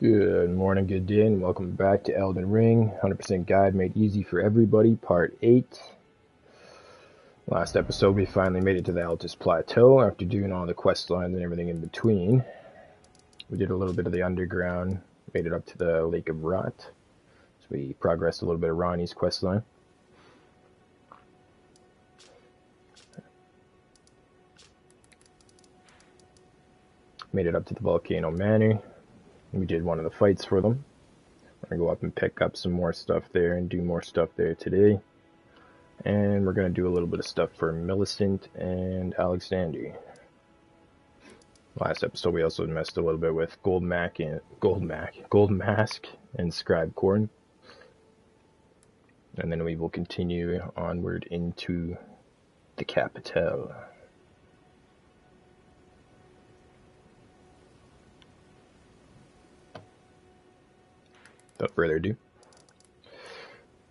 Good morning, good day, and welcome back to Elden Ring, 100% Guide Made Easy for Everybody, Part 8. Last episode, we finally made it to the Altus Plateau after doing all the quest lines and everything in between. We did a little bit of the underground, made it up to the Lake of Rot. So we progressed a little bit of Ronnie's quest line. Made it up to the Volcano Manor. We did one of the fights for them. We're going to go up and pick up some more stuff there and do more stuff there today. And we're going to do a little bit of stuff for Millicent and Alexander. Last episode we also messed a little bit with Gold Mask and Scribe Corn. And then we will continue onward into the capital. Without further ado,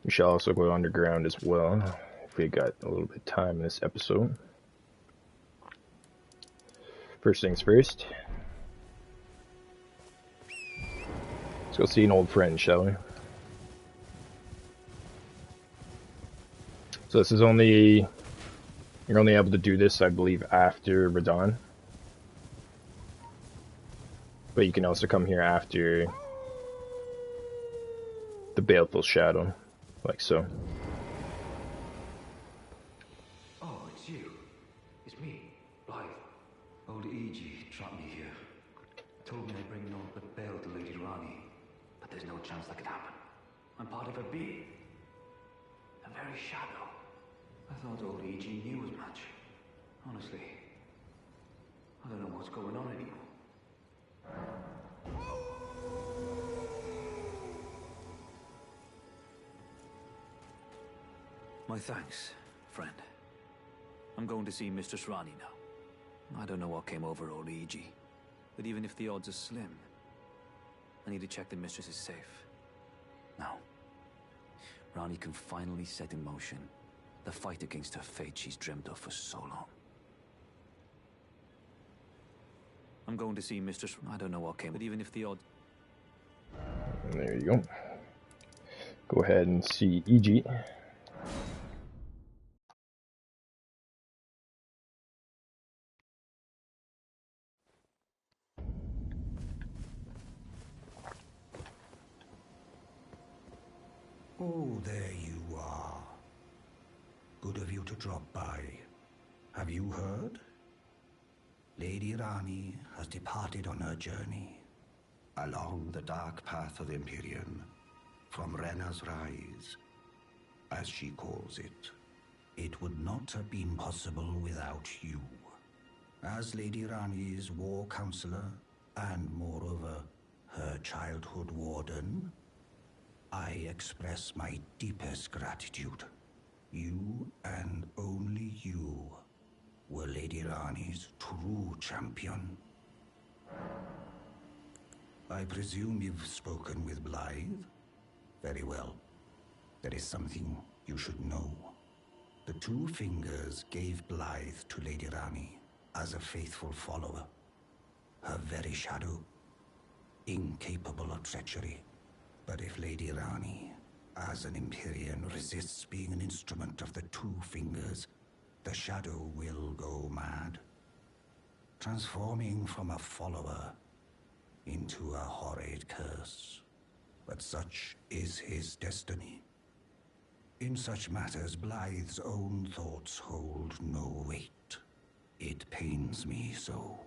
we shall also go underground as well, if we got a little bit of time in this episode. First things first, let's go see an old friend, shall we? So this is you're only able to do this, I believe, after Radon. But you can also come here after the Baleful Shadow, like so. Oh, it's you. It's me, Blythe. Old E.G. trapped me here. Told me I'd bring naught but bale to Lady Rani. But there's no chance that could happen. I'm part of a being. A very shadow. I thought old E.G. knew as much. Honestly, I don't know what's going on anymore. My thanks, friend. I'm going to see Mistress Rani now. I don't know what came over old E.G., but even if the odds are slim, I need to check the Mistress is safe. Now, Rani can finally set in motion the fight against her fate she's dreamt of for so long. I'm going to see Mistress... I don't know what came, but even if the odds... And there you go. Go ahead and see E.G. Oh, there you are. Good of you to drop by. Have you heard? Lady Rani has departed on her journey along the dark path of Empyrean, from Rena's Rise, as she calls it. It would not have been possible without you. As Lady Rani's war counselor, and moreover, her childhood warden, I express my deepest gratitude. You, and only you, were Lady Rani's true champion. I presume you've spoken with Blythe? Very well. There is something you should know. The Two Fingers gave Blythe to Lady Rani as a faithful follower. Her very shadow, incapable of treachery. But if Lady Rani, as an Empyrean, resists being an instrument of the Two Fingers, the shadow will go mad, transforming from a follower into a horrid curse. But such is his destiny. In such matters, Blythe's own thoughts hold no weight. It pains me so.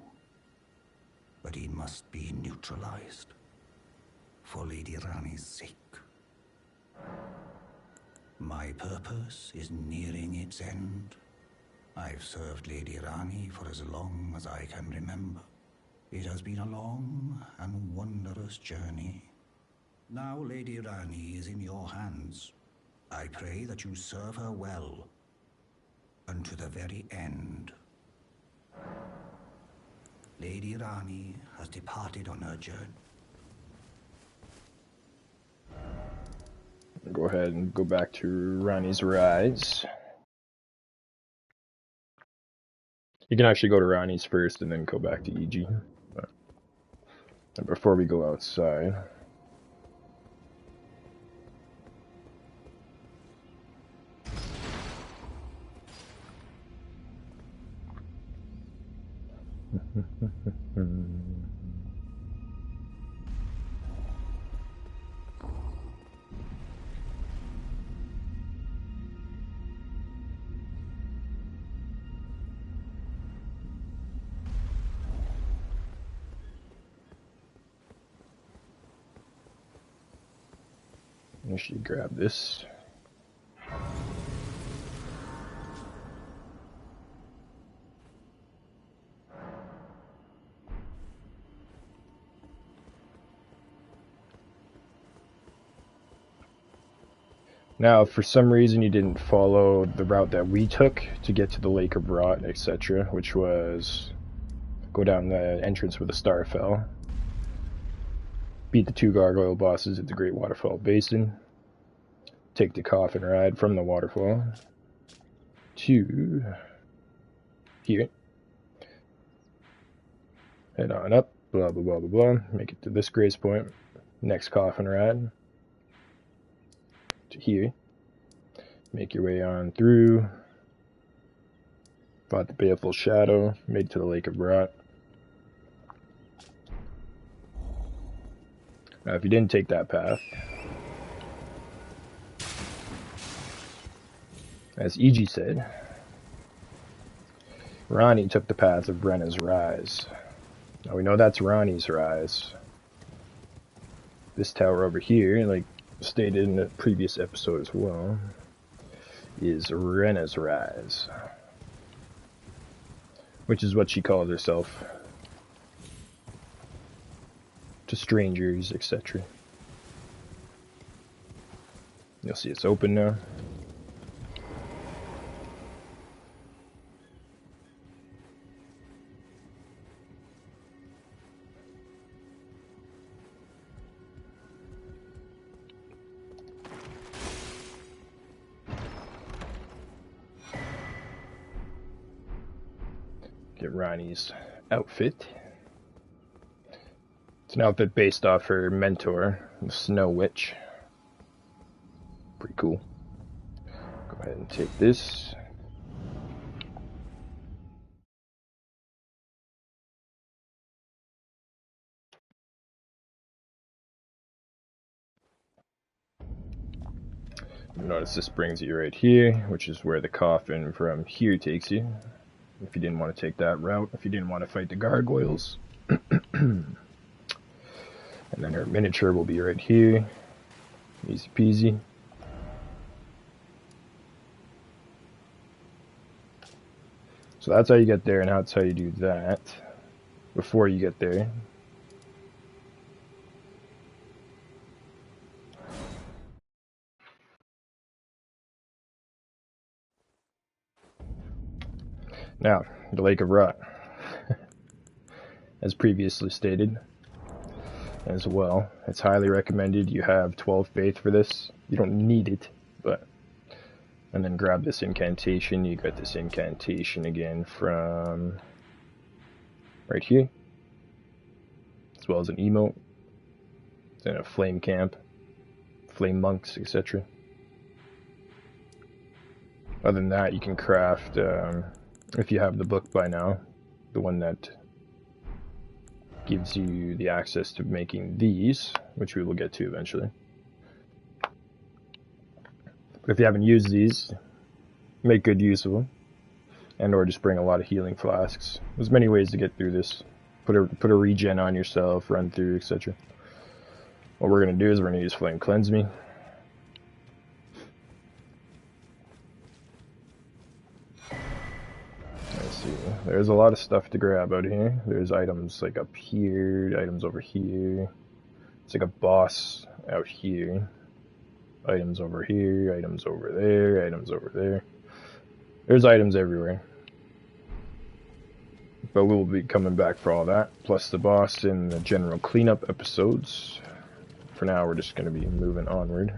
But he must be neutralized. For Lady Rani's sake. My purpose is nearing its end. I've served Lady Rani for as long as I can remember. It has been a long and wondrous journey. Now Lady Rani is in your hands. I pray that you serve her well, unto the very end. Lady Rani has departed on her journey. Go ahead and go back to Rani's Rise. You can actually go to Rani's first and then go back to E.G. And before we go outside, I should grab this. Now, if for some reason you didn't follow the route that we took to get to the Lake of Rot, etc., which was go down the entrance where the star fell, beat the 2 gargoyle bosses at the Great Waterfall Basin, take the coffin ride from the waterfall to here, head on up, blah blah blah blah blah, make it to this grace point, next coffin ride to here, make your way on through, fought the Baleful Shadow, made it to the Lake of Rot. Now if you didn't take that path, as E.G. said, Ronnie took the path of Brenna's Rise. Now we know that's Ronnie's Rise. This tower over here, like stated in the previous episode as well, is Renna's Rise, which is what she calls herself to strangers, etc. You'll see it's open now. Get Ronnie's outfit. It's an outfit based off her mentor, the Snow Witch. Pretty cool. Go ahead and take this. Notice this brings you right here, which is where the coffin from here takes you. If you didn't want to take that route, if you didn't want to fight the gargoyles. And then her miniature will be right here. Easy peasy. So that's how you get there, and that's how you do that before you get there. Now, the Lake of Rot, as previously stated, as well, it's highly recommended you have 12 faith for this. You don't need it, but, and then grab this incantation. You got this incantation again from right here, as well as an emote, and a flame camp, flame monks, etc. Other than that, you can craft, if you have the book by now, the one that gives you the access to making these, which we will get to eventually. But if you haven't used these, make good use of them, and or just bring a lot of healing flasks. There's many ways to get through this. Put a regen on yourself, run through, etc. What we're going to do is we're going to use Flame Cleanse Me. Let's see. There's a lot of stuff to grab out here. There's items like up here, items over here. It's like a boss out here. Items over here, items over there, items over there. There's items everywhere. But we'll be coming back for all that, plus the boss in the general cleanup episodes. For now, we're just going to be moving onward.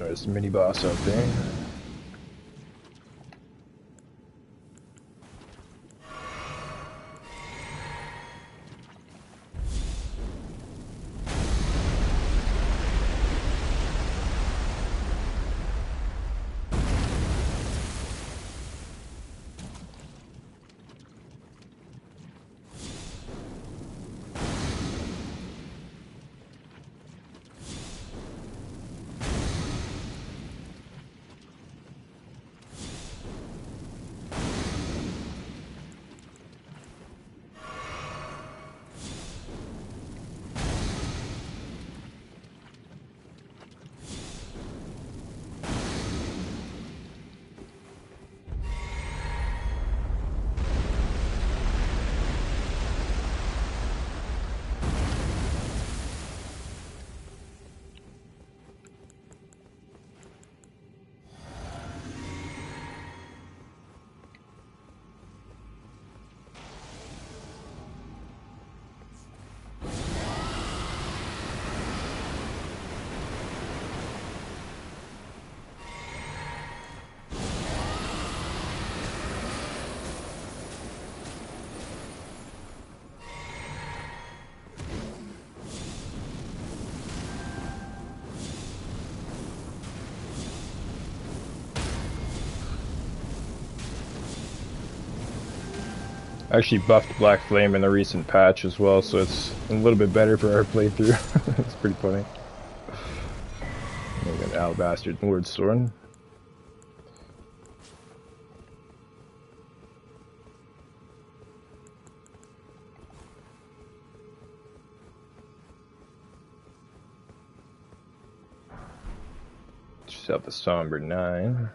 There's a mini boss out there. I actually buffed Black Flame in the recent patch as well, so it's a little bit better for our playthrough. It's pretty funny. We got Alabaster Lord Sword. Just have the Somber 9.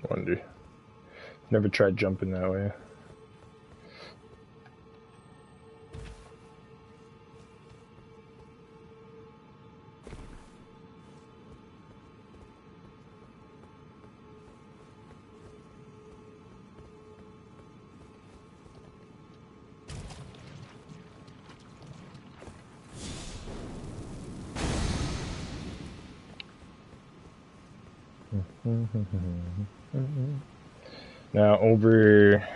Wonder. Never tried jumping that way. Now over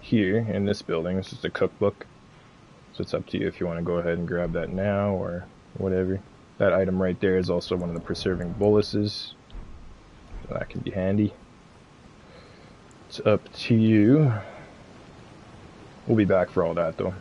here in this building, this is the cookbook, so it's up to you if you want to go ahead and grab that now or whatever. That item right there is also one of the preserving boluses, so that can be handy. It's up to you. We'll be back for all that though.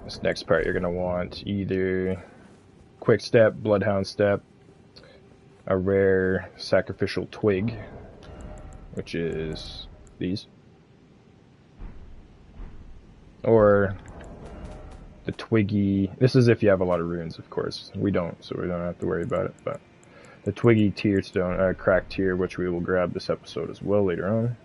This next part you're going to want either Quick Step, Bloodhound Step, a rare Sacrificial Twig, which is these, or the Twiggy. This is if you have a lot of runes, of course. We don't, so we don't have to worry about it, but the Twiggy Tear Stone, Cracked Tear, which we will grab this episode as well later on.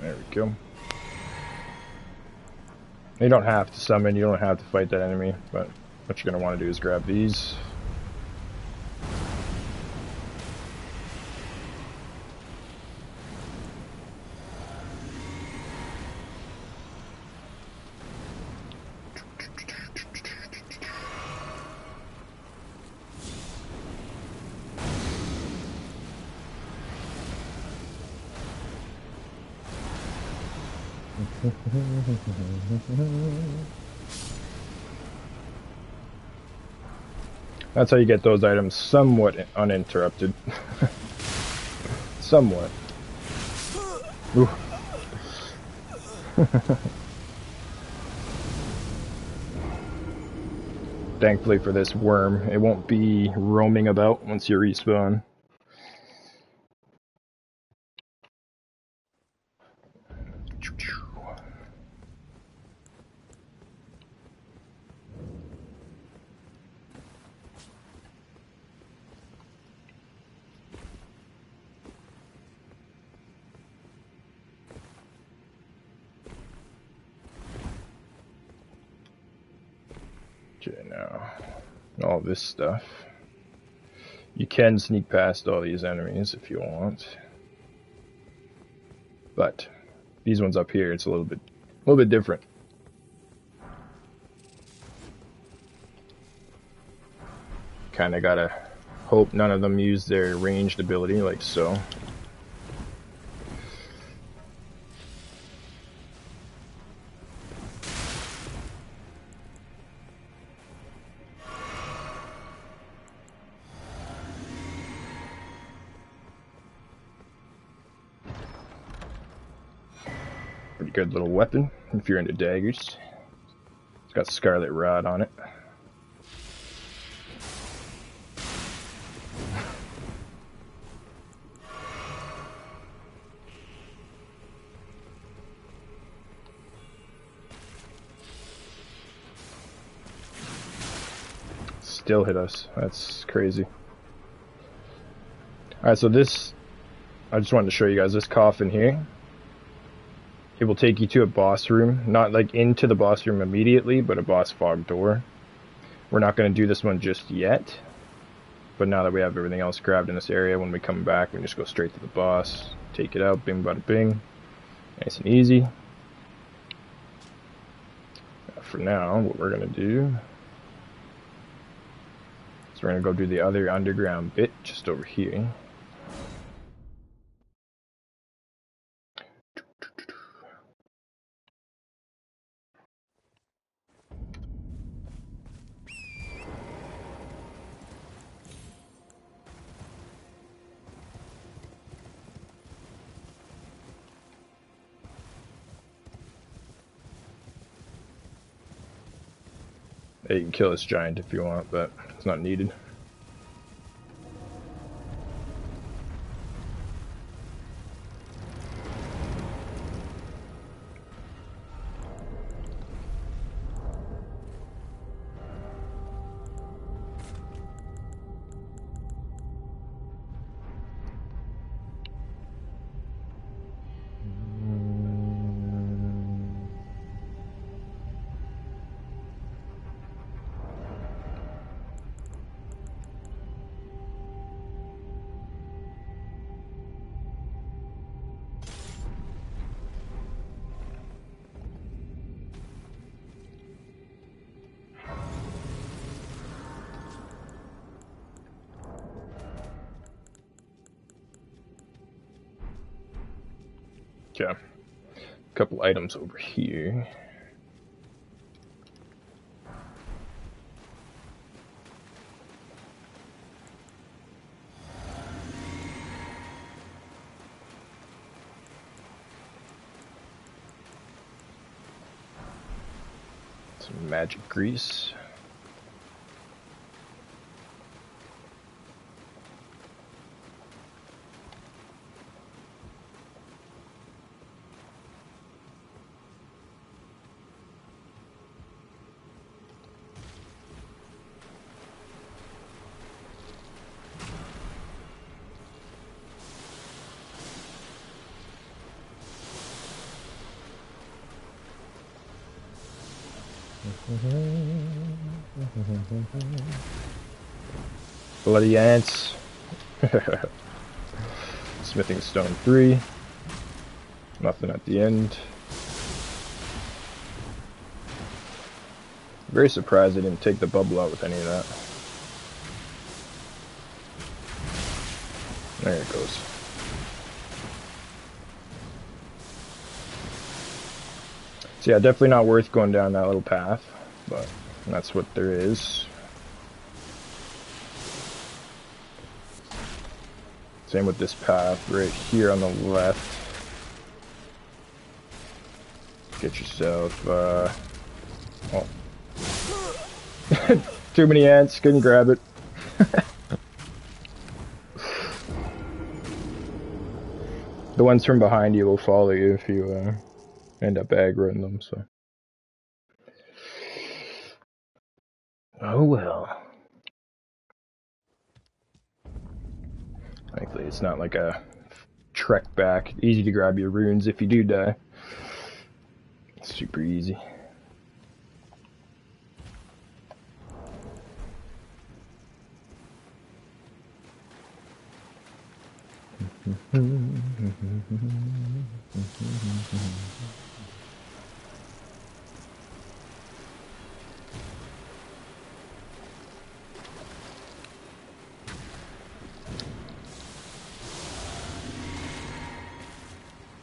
There we go. You don't have to summon, you don't have to fight that enemy, but what you're going to want to do is grab these. That's how you get those items somewhat uninterrupted. Somewhat. Ooh. Thankfully for this worm, it won't be roaming about once you respawn. Okay, now, all this stuff. You can sneak past all these enemies if you want. But these ones up here, it's a little bit different. Kinda gotta hope none of them use their ranged ability like so. Pretty good little weapon if you're into daggers. It's got Scarlet Rod on it. Still hit us. That's crazy. Alright, so this, I just wanted to show you guys this coffin here. It will take you to a boss room. Not like into the boss room immediately, but a boss fog door. We're not going to do this one just yet. But now that we have everything else grabbed in this area, when we come back, we can just go straight to the boss. Take it out, bing bada bing. Nice and easy. For now, what we're going to do... So we're going to go do the other underground bit just over here. You can kill this giant if you want, but it's not needed. Okay, a couple items over here. Some magic grease. Bloody ants. Smithing stone 3. Nothing at the end. Very surprised I didn't take the bubble out with any of that. There it goes. So yeah, definitely not worth going down that little path, but that's what there is. Same with this path right here on the left. Get yourself, oh. Too many ants, couldn't grab it. The ones from behind you will follow you if you end up aggroing them, so. Oh well. Thankfully it's not like a trek back. Easy to grab your runes if you do die. Super easy.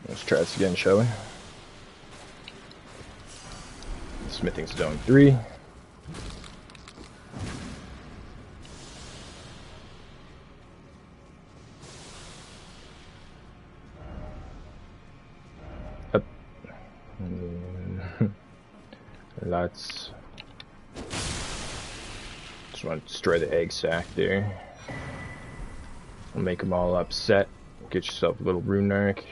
Let's try this again, shall we? Smithing stone 3. Up. Let's just want to destroy the egg sac there. I'll make them all upset. Get yourself a little rune arc.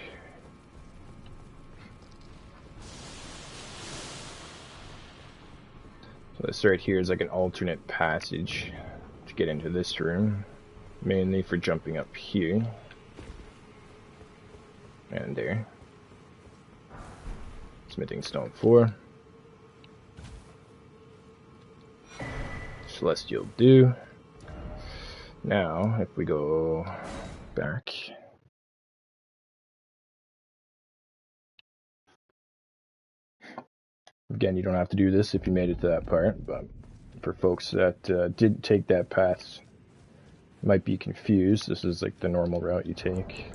So this right here is like an alternate passage to get into this room, mainly for jumping up here and there. Smithing stone 4. Celestial dew. Now, if we go back. Again, you don't have to do this if you made it to that part, but for folks that didn't take that path, might be confused, this is like the normal route you take.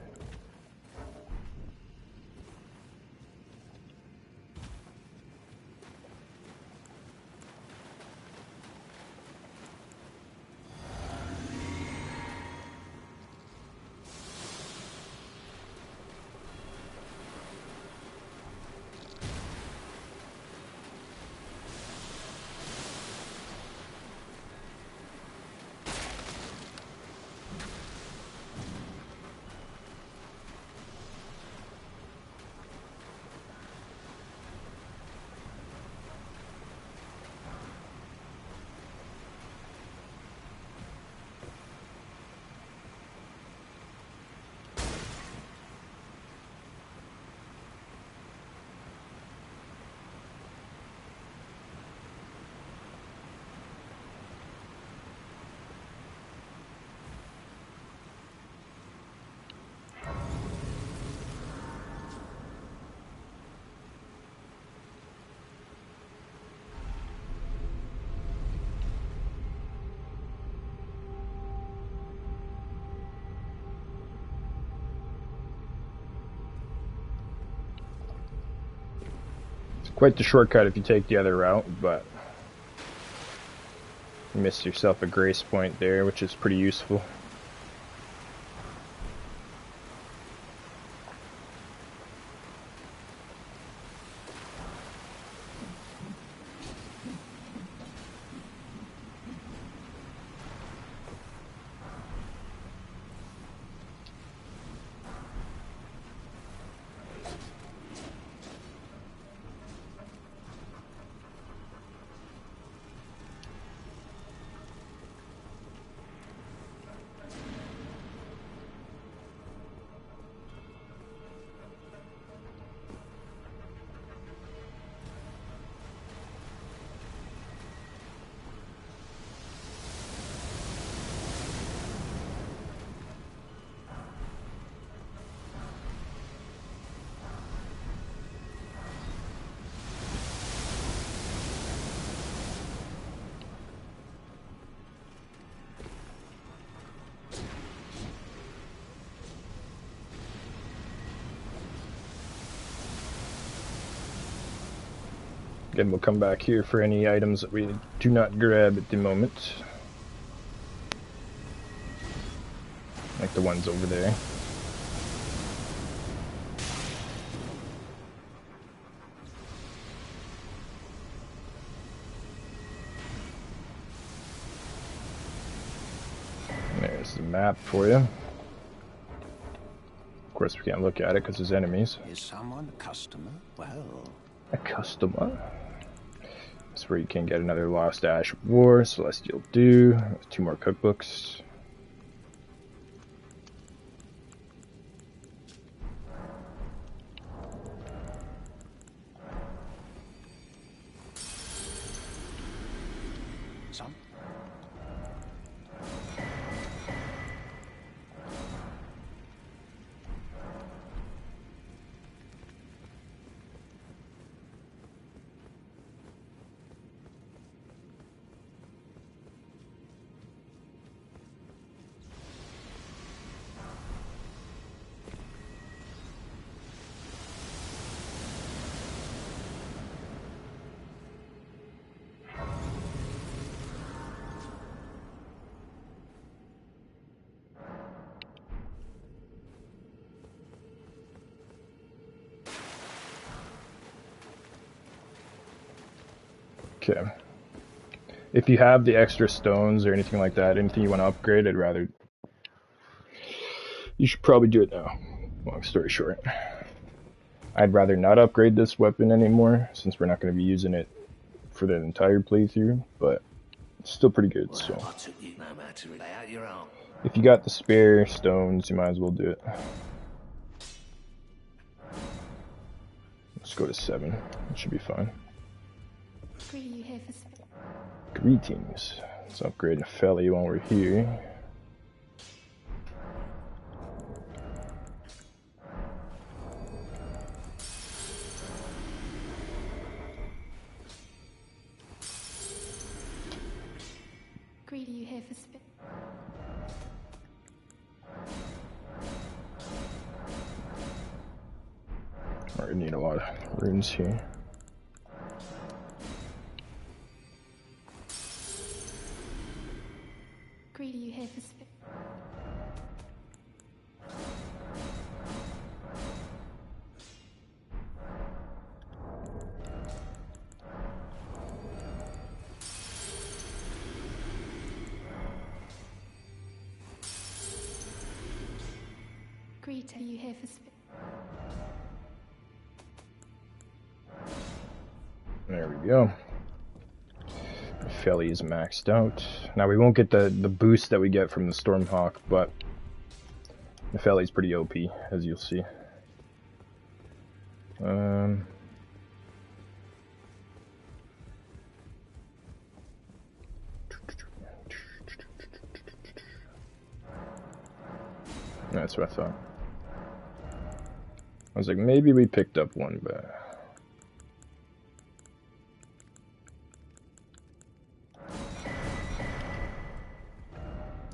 Quite the shortcut if you take the other route, but you missed yourself a grace point there, which is pretty useful. Again, we'll come back here for any items that we do not grab at the moment. Like the ones over there. There's the map for you. Of course, we can't look at it because there's enemies. Is someone a customer? Well... A customer? That's where you can get another Lost Ash of War, Celestial Dew, 2 more cookbooks. Some? Okay. If you have the extra stones or anything like that, anything you want to upgrade, I'd rather... You should probably do it now. Long story short. I'd rather not upgrade this weapon anymore, since we're not going to be using it for the entire playthrough, but it's still pretty good, so... If you got the spare stones, you might as well do it. Let's go to 7. It should be fine. Greetings. Let's upgrade a Felly while we're here. Greedy, you here for spit? I need a lot of runes here. Greedy, you here for spit? Greedy, are you here for spit? There we go. Felly is maxed out. Now we won't get the boost that we get from the Stormhawk, but the Felly's pretty OP, as you'll see. That's what I thought. I was like, maybe we picked up one, but...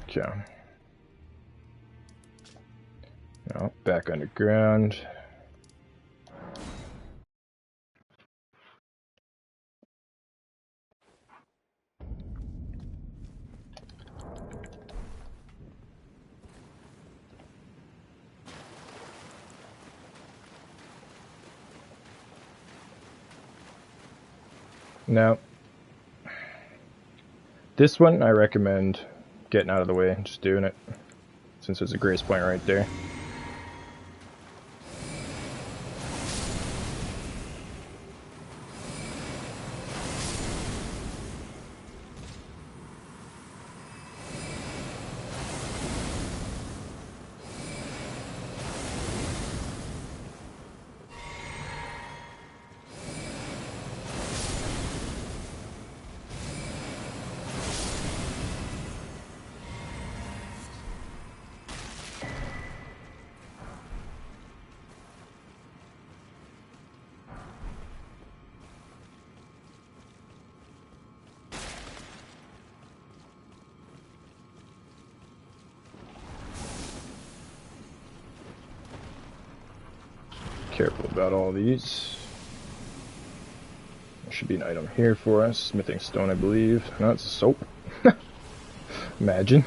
Okay. Now, back underground. Now, this one I recommend getting out of the way and just doing it, since there's a grace point right there. Careful about all these. Should be an item here for us. Smithing stone, I believe. No, it's a soap. Imagine.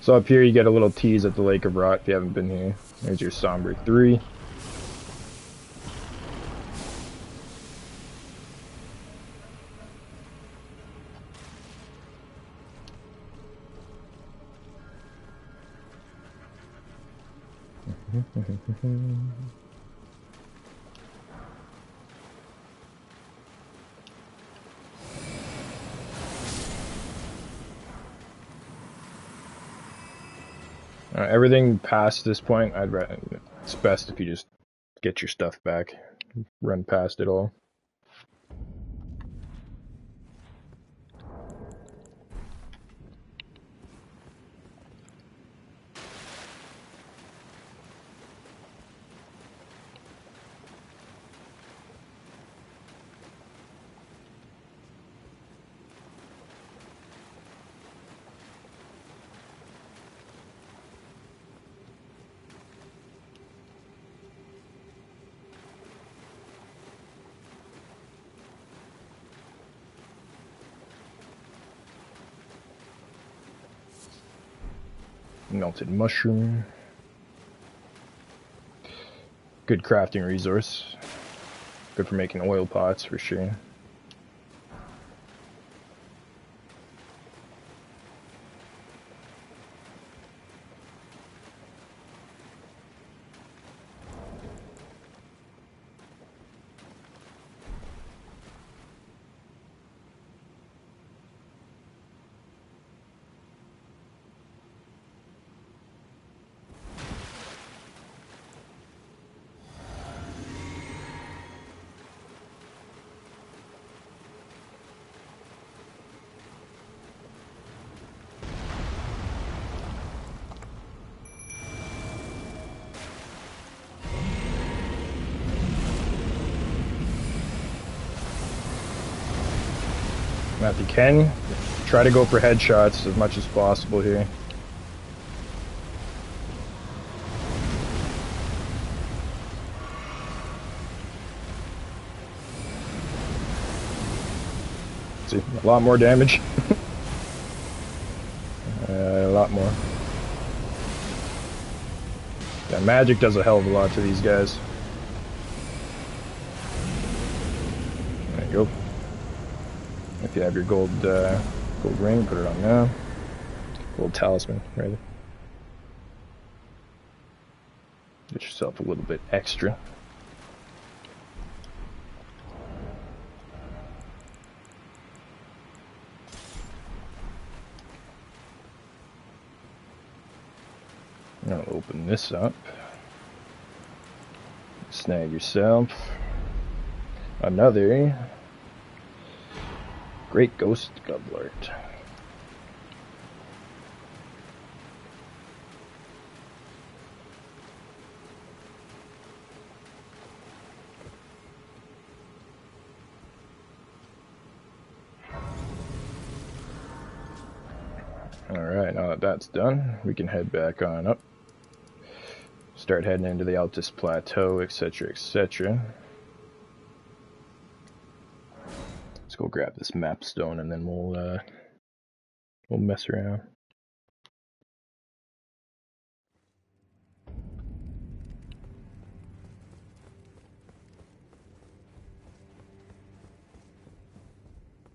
So up here you get a little tease at the Lake of Rot if you haven't been here. There's your Somber 3. Everything past this point, it's best if you just get your stuff back. Run past it all. Melted mushroom. Good crafting resource. Good for making oil pots for sure. Now if you can, try to go for headshots as much as possible here. See, a lot more damage. A lot more. Yeah, magic does a hell of a lot to these guys. There you go. If you have your gold ring, put it on now. Gold talisman, rather. Get yourself a little bit extra. Now open this up. Snag yourself another Great Ghost Goblet. Alright, now that that's done, we can head back on up. Start heading into the Altus Plateau, etc., etc. Let's go grab this map stone and then we'll mess around.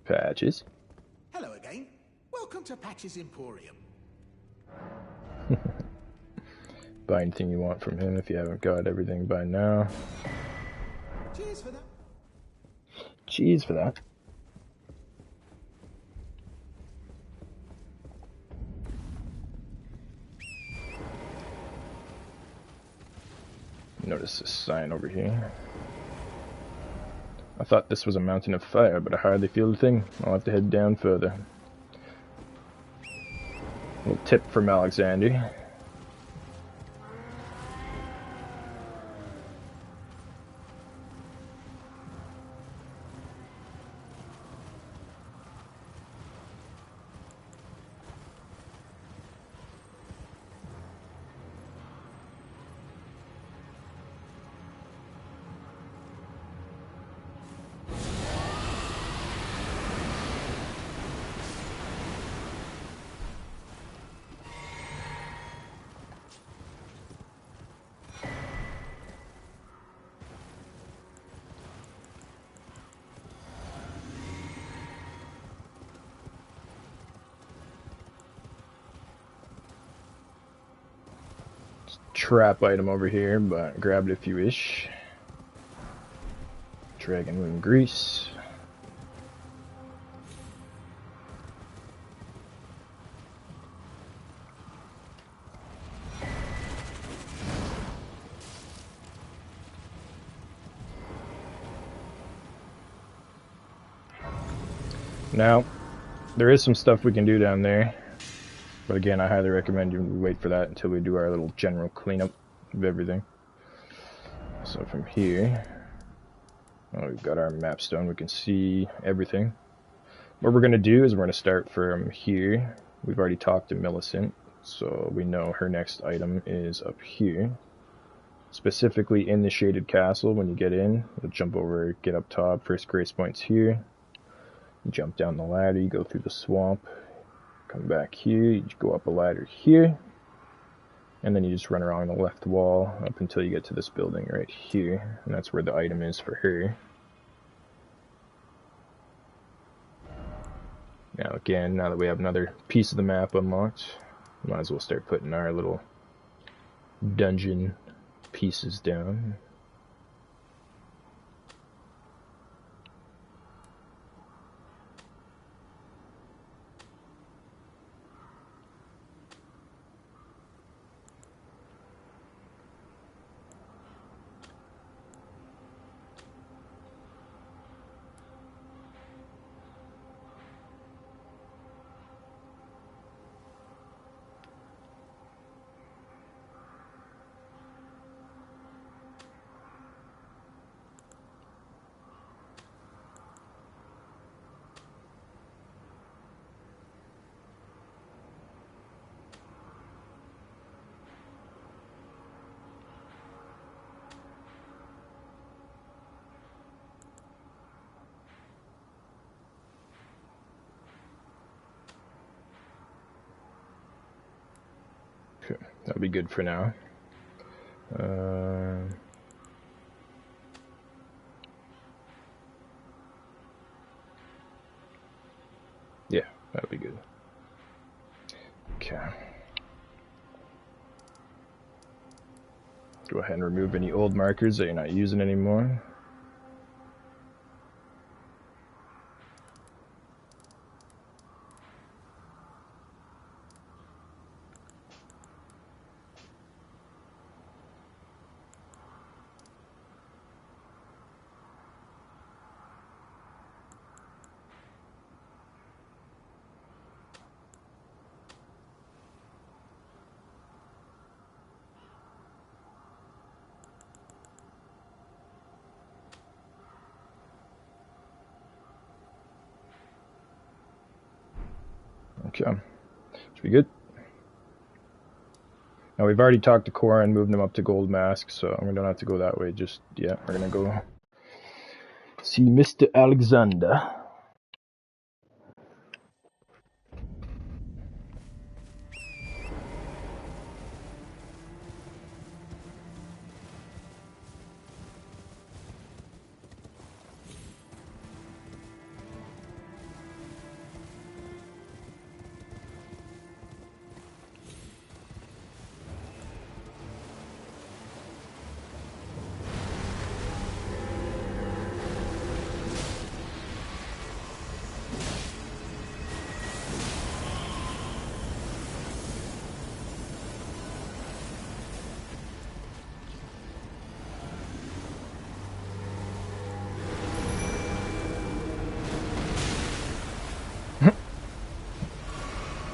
Patches. Hello again. Welcome to Patches Emporium. Buy anything you want from him if you haven't got everything by now. Cheers for that. Cheers for that. Notice this sign over here. I thought this was a mountain of fire, but I hardly feel a thing. I'll have to head down further. Little tip from Alexander. trap item over here, but grab it if you wish. Dragon Wing Grease. Now, there is some stuff we can do down there, but again, I highly recommend you wait for that until we do our little general cleanup of everything. So from here, we've got our map stone, we can see everything. What we're going to do is we're going to start from here. We've already talked to Millicent, so we know her next item is up here. Specifically in the shaded castle, when you get in, you'll jump over, get up top, first grace point's here. You jump down the ladder, you go through the swamp, come back here, you go up a ladder here, and then you just run around the left wall up until you get to this building right here, and that's where the item is for her. Now again, now that we have another piece of the map unlocked, might as well start putting our little dungeon pieces down. Okay, that'll be good for now. Yeah, that'll be good. Okay. Go ahead and remove any old markers that you're not using anymore. Okay, should be good. Now we've already talked to Cora and moved them up to Gold Mask, so we don't have to go that way just yet. We're gonna go see Mr. Alexander.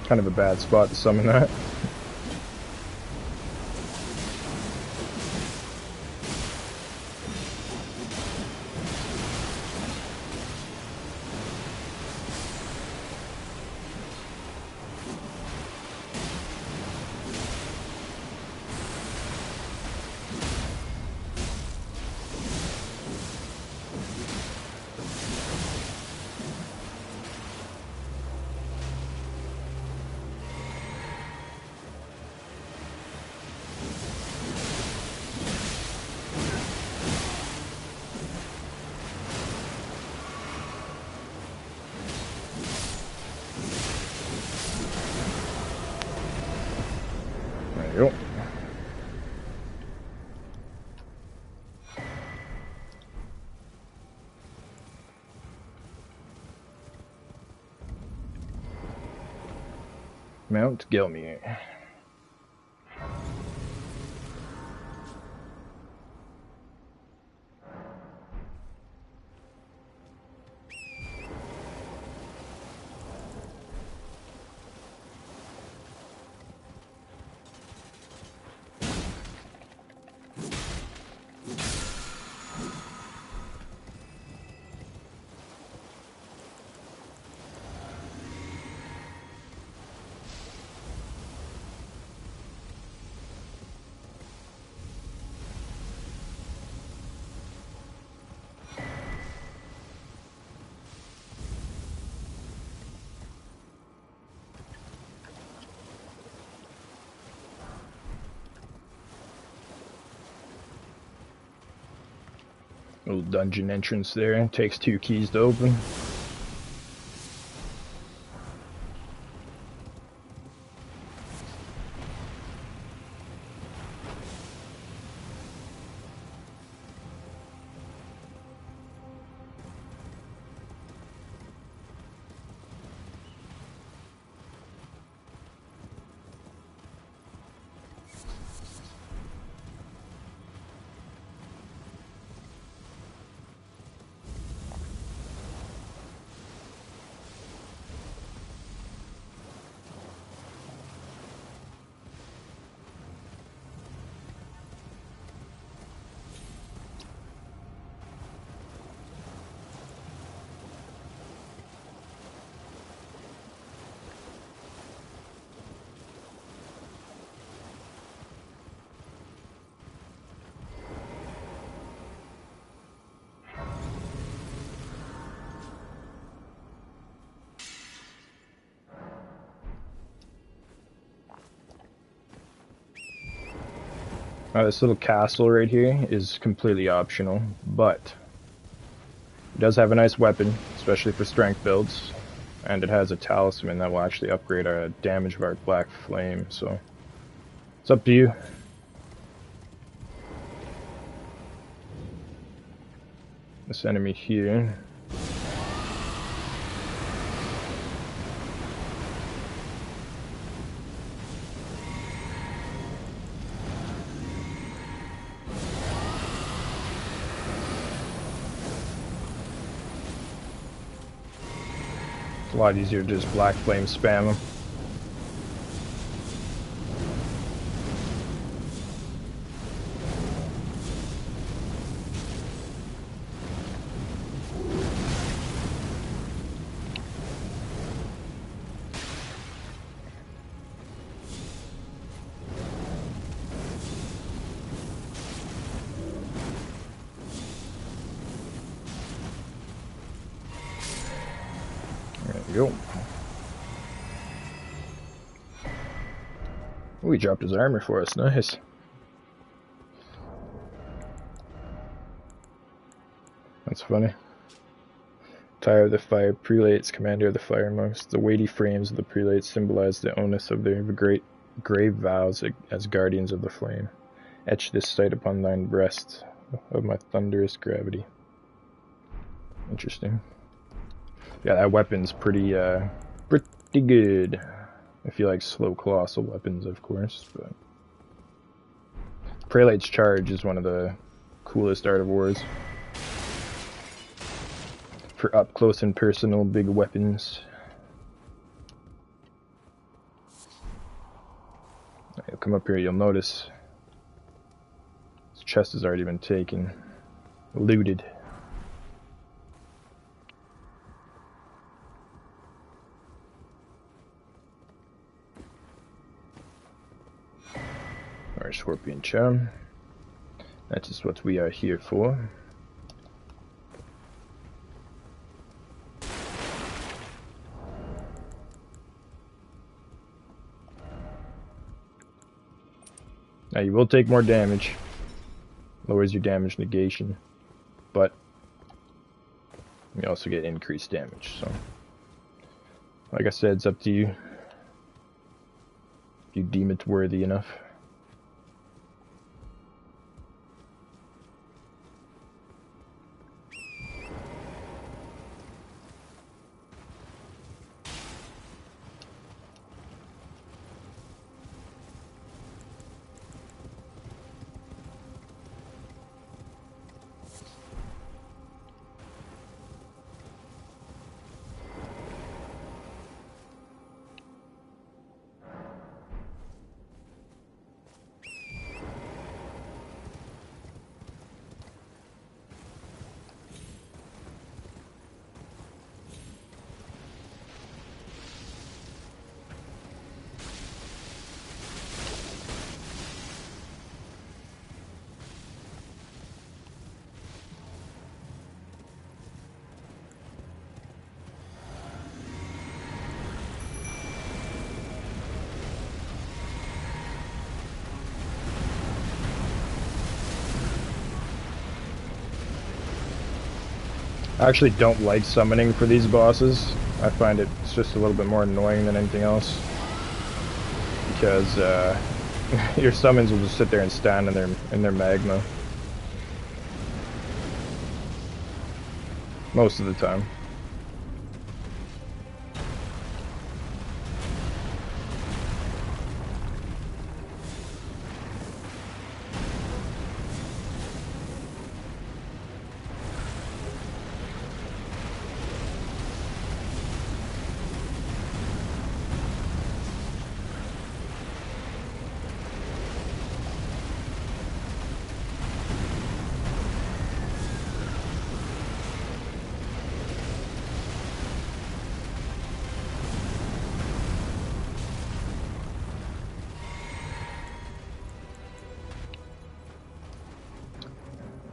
Kind of a bad spot to summon that. Mount Gelmir. Little dungeon entrance there. Takes 2 keys to open. This little castle right here is completely optional, but it does have a nice weapon, especially for strength builds, and it has a talisman that will actually upgrade our damage of our black flame, so it's up to you. This enemy here. It's a lot easier to just black flame spam them. There we go. Ooh, he dropped his armor for us. Nice. That's funny. Tire of the Fire Prelates, Commander of the Fire Monks. The weighty frames of the Prelates symbolize the onus of their great grave vows as guardians of the flame. Etch this sight upon thine breast of my thunderous gravity. Interesting. Yeah, that weapon's pretty good. If you like slow colossal weapons, of course, but Prelate's Charge is one of the coolest Art of Wars for up close and personal big weapons. You'll come up here, you'll notice this chest has already been taken, looted. Our Scorpion Charm. That is what we are here for. Now you will take more damage. Lowers your damage negation. But you also get increased damage, so like I said, it's up to you. If you deem it worthy enough. I actually don't like summoning for these bosses. I find it's just a little bit more annoying than anything else. Because your summons will just sit there and stand in their magma. Most of the time.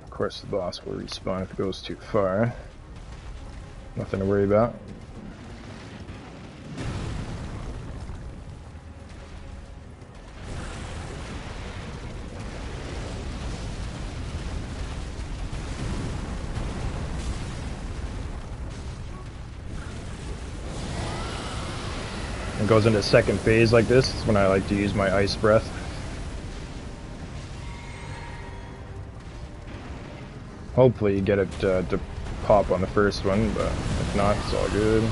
Of course, the boss will respawn if it goes too far. Nothing to worry about. It goes into second phase like this. It's when I like to use my ice breath. Hopefully you get it to pop on the first one, but if not, it's all good.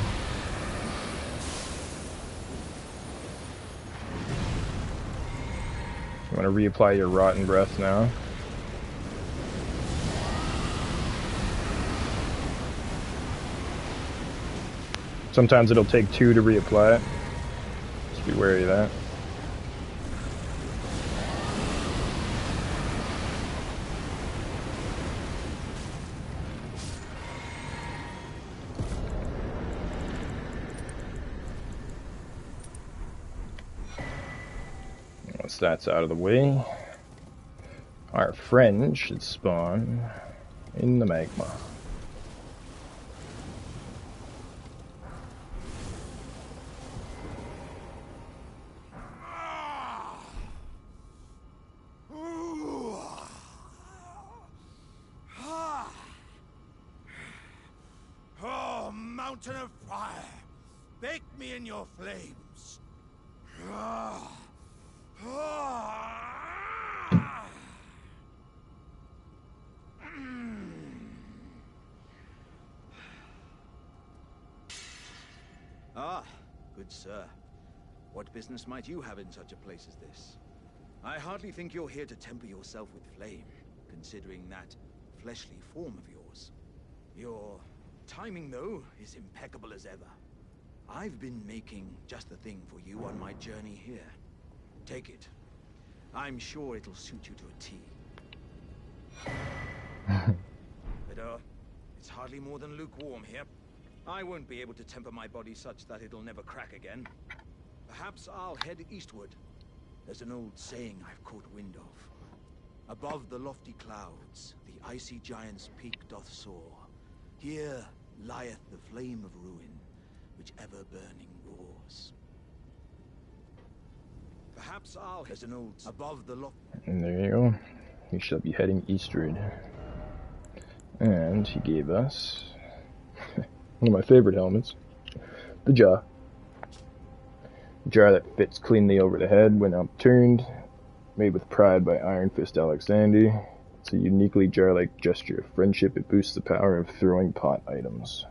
You want to reapply your rotten breath now. Sometimes it'll take 2 to reapply it. Just be wary of that. Once that's out of the way, our friend should spawn in the magma. Oh, mountain of fire! Bake me in your flames! Ah, good sir. What business might you have in such a place as this? I hardly think you're here to temper yourself with flame, considering that fleshly form of yours. Your timing, though, is impeccable as ever. I've been making just the thing for you on my journey here. Take it. I'm sure it'll suit you to a T. But, it's hardly more than lukewarm here. I won't be able to temper my body such that it'll never crack again. Perhaps I'll head eastward. There's an old saying I've caught wind of. Above the lofty clouds, the icy giant's peak doth soar. Here lieth the flame of ruin, which ever burning roars. Perhaps I'll... There's an old... Above the lofty... And there you go. We shall be heading eastward. And he gave us one of my favorite helmets, the jaw. A jar that fits cleanly over the head when upturned, made with pride by Iron Fist Alexander. It's a uniquely jar-like gesture of friendship. It boosts the power of throwing pot items.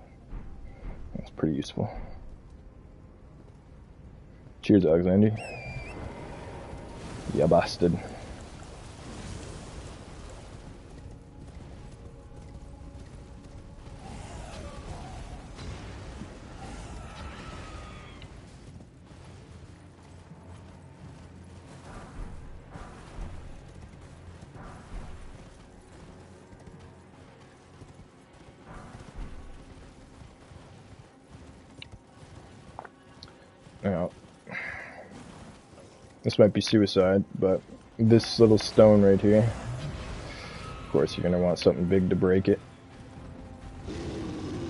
That's pretty useful. Cheers, Alexander. Ya bastard. Now, this might be suicide, but this little stone right here, of course you're going to want something big to break it.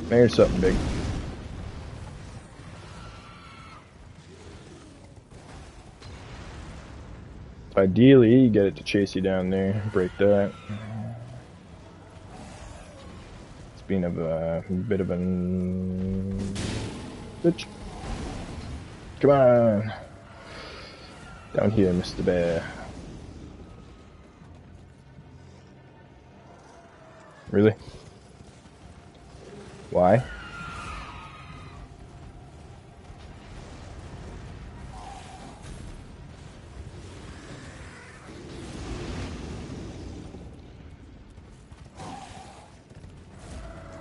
There's something big. Ideally, you get it to chase you down there, break that. being a bit of a bitch. Come on. Down here, Mr. Bear. Really? Why?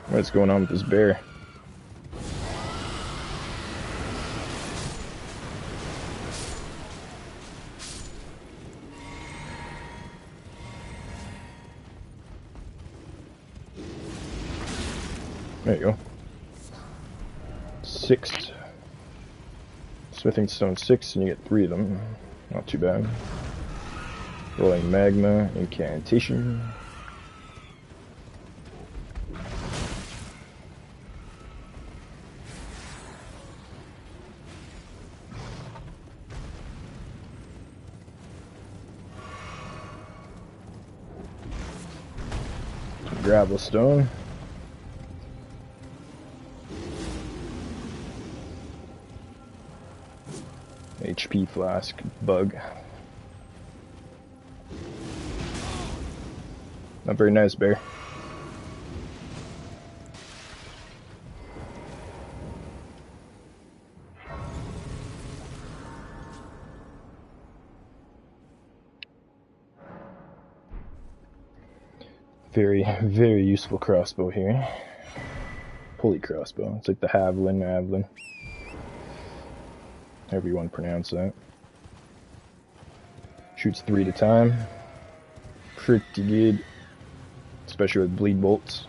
What's going on with this bear? There you go. 6. Smithing stone 6, and you get 3 of them. Not too bad. Rolling magma, incantation. Gravel stone. HP flask bug. Not very nice, bear. Very, very useful crossbow here. Pulley crossbow. It's like the Havlin. However you want to pronounce that. Shoots 3 at a time. Pretty good. Especially with bleed bolts.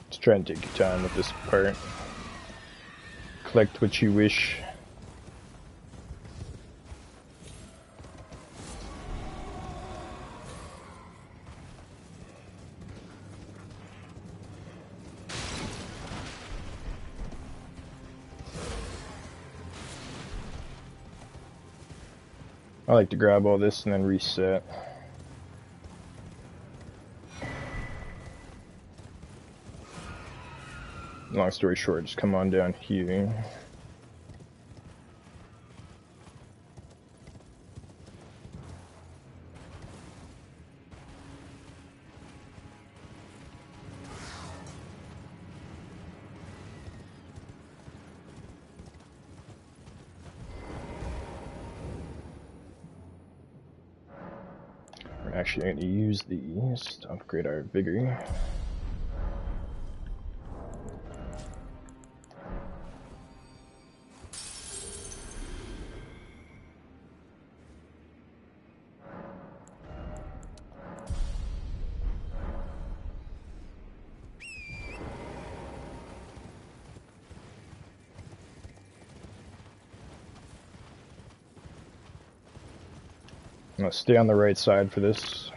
Just try and take your time with this part. Collect what you wish. I like to grab all this and then reset. Long story short, just come on down here. We're actually going to use these to upgrade our vigor. I'm going to stay on the right side for this.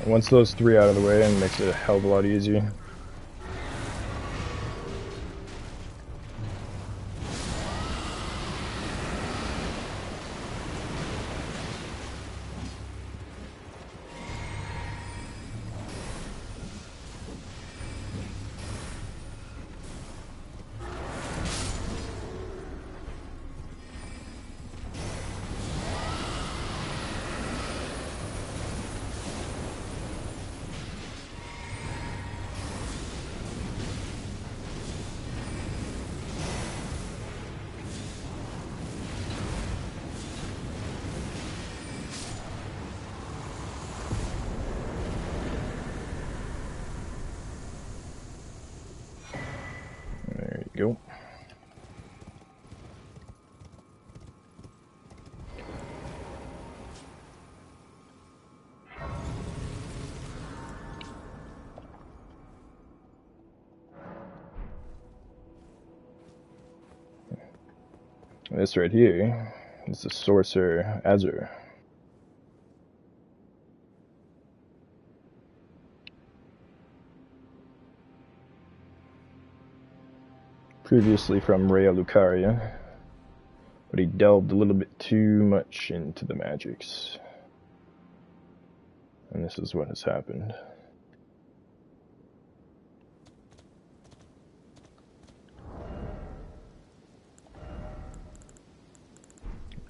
Once those 3 out of the way, it makes it a hell of a lot easier. This right here is the Sorcerer Azur. Previously from Rhea Lucaria, but he delved a little bit too much into the magics. And this is what has happened.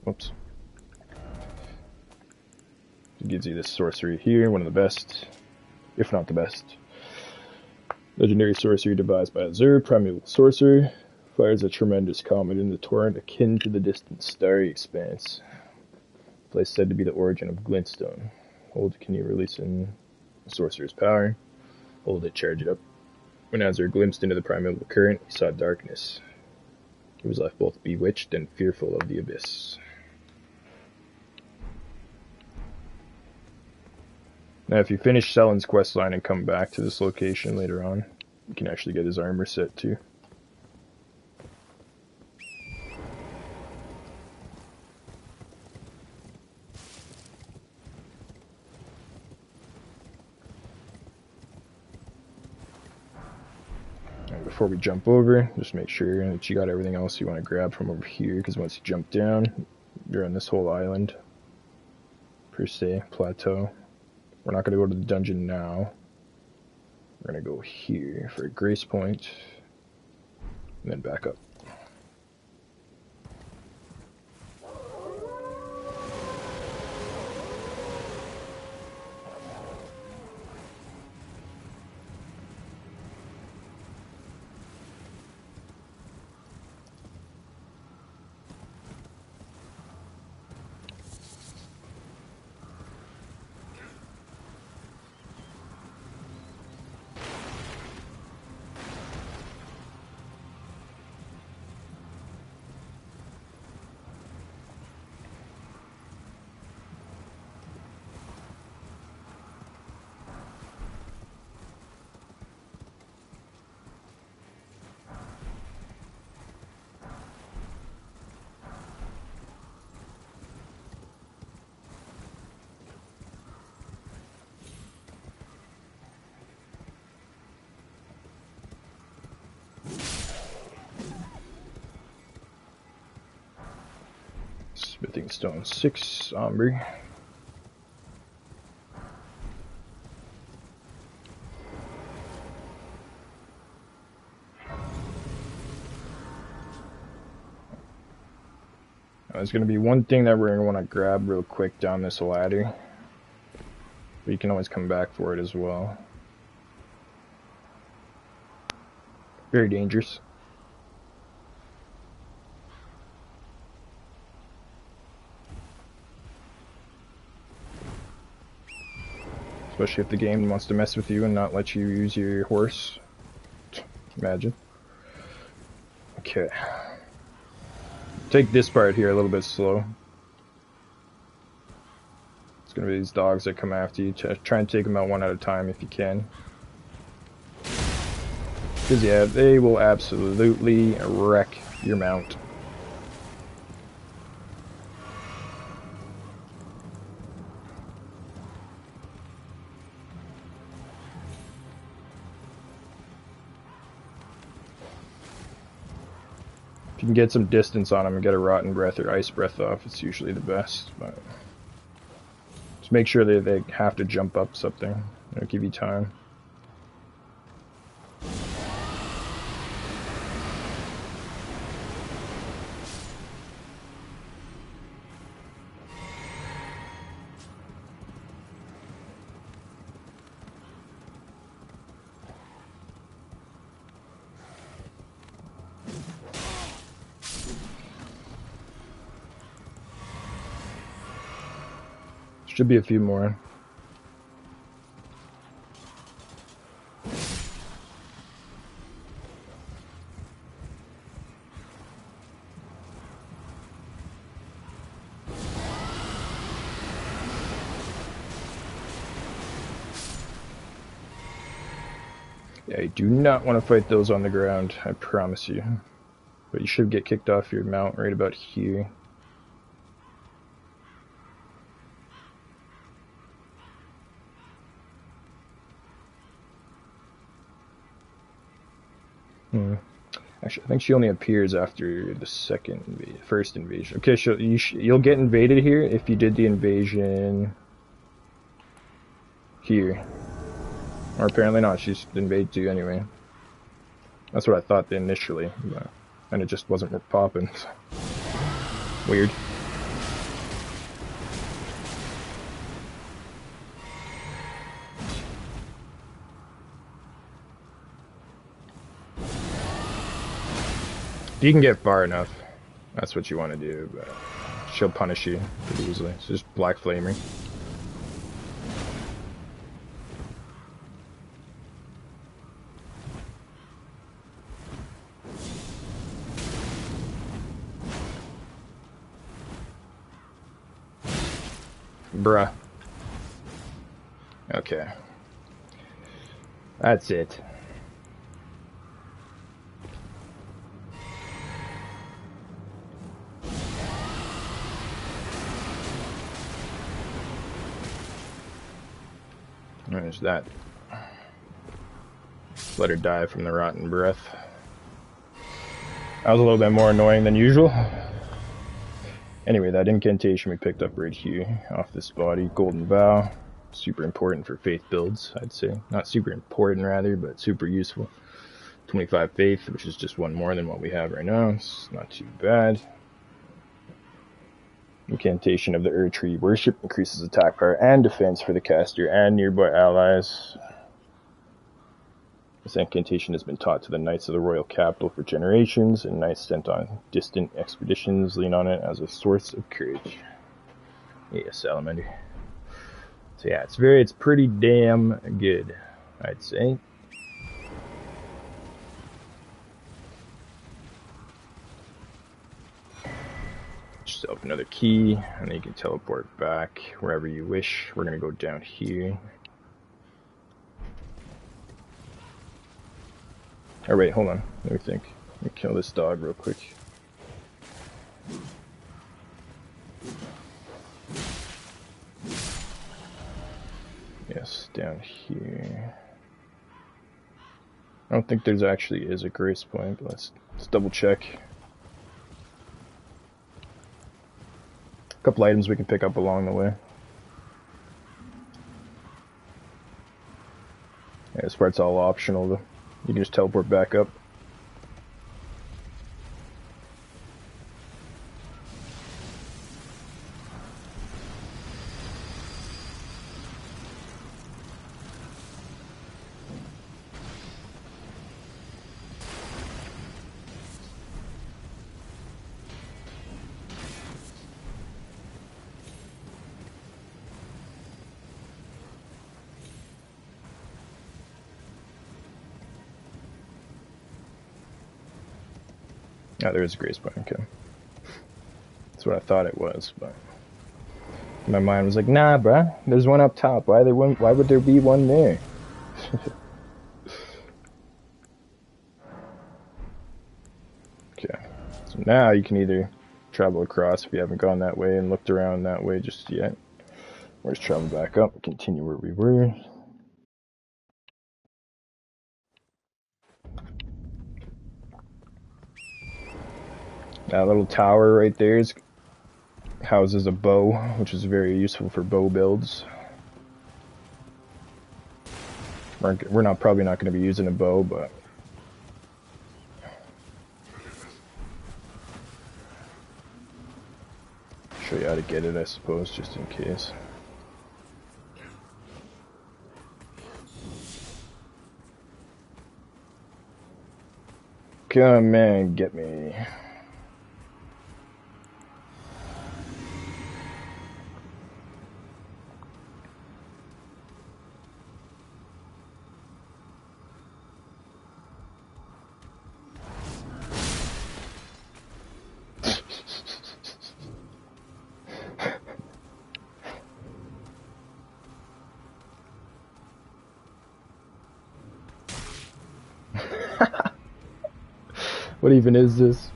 Whoops. It gives you this sorcery here, one of the best, if not the best. Legendary sorcery devised by Azur, primeval sorcerer, fires a tremendous comet in the torrent akin to the distant starry expanse. Place said to be the origin of glintstone. Hold, can you release in the sorcerer's power? Hold it, charge it up. When Azur glimpsed into the primeval current, he saw darkness. He was left both bewitched and fearful of the abyss. Now, if you finish Selen's questline and come back to this location later on, you can actually get his armor set too. And before we jump over, just make sure that you got everything else you want to grab from over here, because once you jump down, you're on this whole island, per se, plateau. We're not going to go to the dungeon now. We're going to go here for a grace point, and then back up. Smithing stone 6, Ombre. There's going to be one thing that we're going to want to grab real quick down this ladder. But you can always come back for it as well. Very dangerous. Especially if the game wants to mess with you and not let you use your horse. Imagine. Okay. Take this part here a little bit slow. It's gonna be these dogs that come after you. Try and take them out one at a time if you can. Because yeah, they will absolutely wreck your mount. If you can get some distance on them and get a rotten breath or ice breath off, it's usually the best. But just make sure they have to jump up something. It'll give you time. Should be a few more. Yeah, you do not want to fight those on the ground, I promise you. But you should get kicked off your mount right about here. Actually, I think she only appears after the first invasion. Okay, you'll get invaded here if you did the invasion here. Or apparently not, she's invaded you anyway. That's what I thought initially, and it just wasn't popping. Weird. You can get far enough. That's what you want to do, but she'll punish you pretty easily. It's just black flaming. Bruh. Okay. That's it. There's that. Let her die from the rotten breath. That was a little bit more annoying than usual. Anyway, that incantation we picked up right here off this body, Golden Vow. Super important for faith builds, I'd say. Not super important, rather, but super useful. 25 faith, which is just one more than what we have right now. It's not too bad. Incantation of the Ur Tree Worship increases attack power and defense for the caster and nearby allies. This incantation has been taught to the Knights of the Royal Capital for generations, and knights sent on distant expeditions lean on it as a source of courage. Yes, salamander. So yeah, it's pretty damn good, I'd say. Yourself another key, and then you can teleport back wherever you wish. We're gonna go down here. Oh wait, hold on. Let me think. Let me kill this dog real quick. Yes, down here. I don't think there's actually is a grace point, but let's double check. A couple items we can pick up along the way. Yeah, this part's all optional though. You can just teleport back up. Oh, there is a grace point, okay. That's what I thought it was, but my mind was like, nah, bruh, there's one up top. Why would there be one there? Okay, so now you can either travel across if you haven't gone that way and looked around that way just yet, or just travel back up and continue where we were. That little tower right there houses a bow, which is very useful for bow builds. We're probably not going to be using a bow, but show you how to get it, I suppose, just in case. Come and get me. What even is this?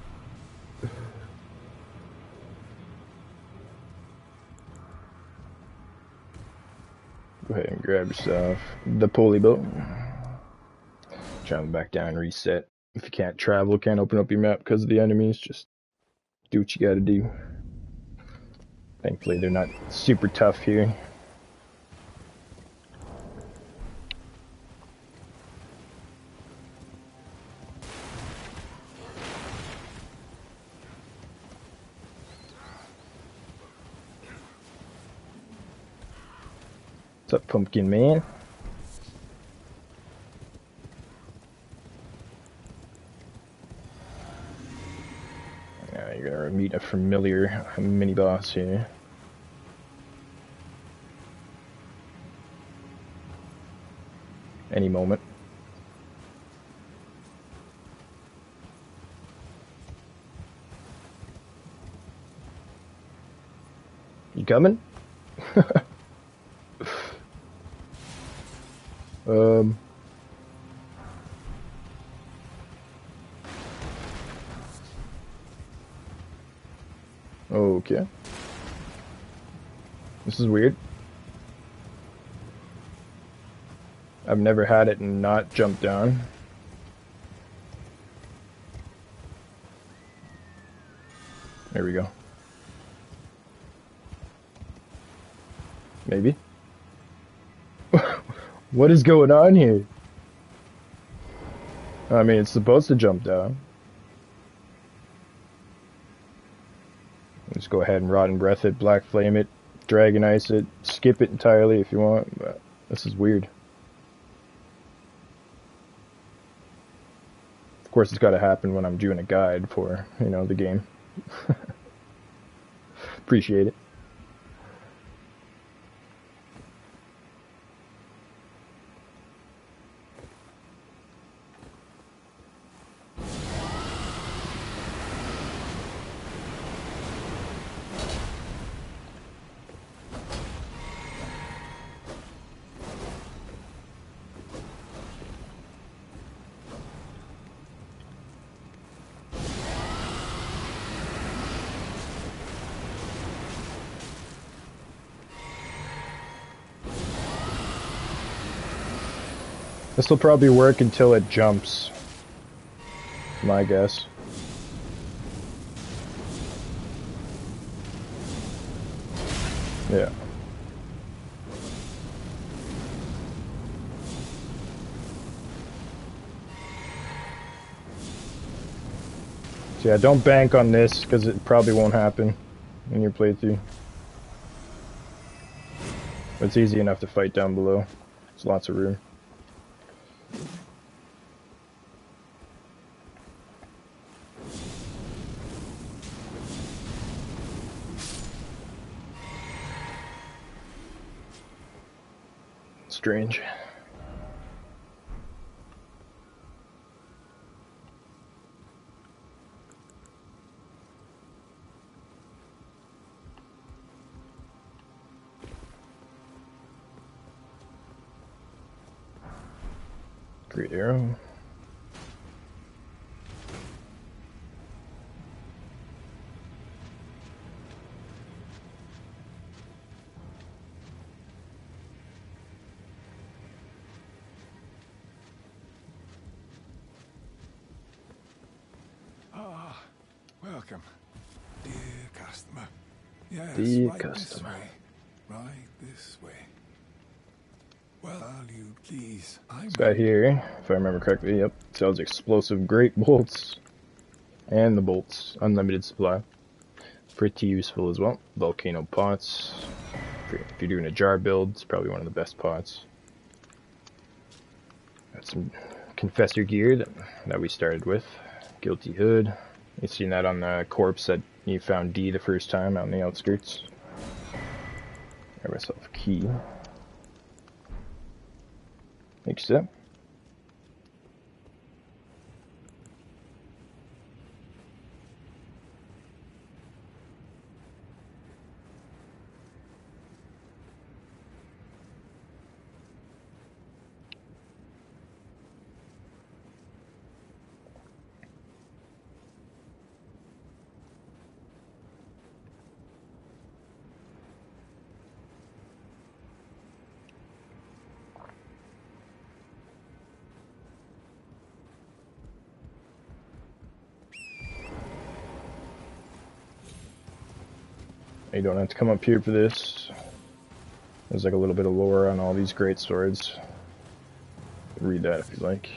Go ahead and grab yourself the pulley boat. Travel back down, reset. If you can't travel, can't open up your map because of the enemies, just do what you gotta do. Thankfully, they're not super tough here. What's up, Pumpkin Man? You're gonna meet a familiar mini boss here. Any moment. You coming? Okay. This is weird. I've never had it and not jump down. There we go. Maybe. What is going on here? I mean, it's supposed to jump down. Just go ahead and Rotten Breath it, Black Flame it, Dragon Ice it, skip it entirely if you want, but this is weird. Of course, it's got to happen when I'm doing a guide for, you know, the game. Appreciate it. This will probably work until it jumps. My guess. Yeah. So yeah, don't bank on this because it probably won't happen in your playthrough. But it's easy enough to fight down below. There's lots of room. Strange. Great arrow. Welcome, dear customer. Yes, Dear right customer. this way. Right this way. Well, are you please? This guy here, if I remember correctly, yep, sells explosive great bolts. And the bolts, unlimited supply. Pretty useful as well. Volcano pots. If you're doing a jar build, it's probably one of the best pots. Got some confessor gear that we started with. Guilty hood. You seen that on the corpse that you found D the first time out in the outskirts. Grab myself a key. Next step. You don't have to come up here for this. There's like a little bit of lore on all these great swords. Read that if you like.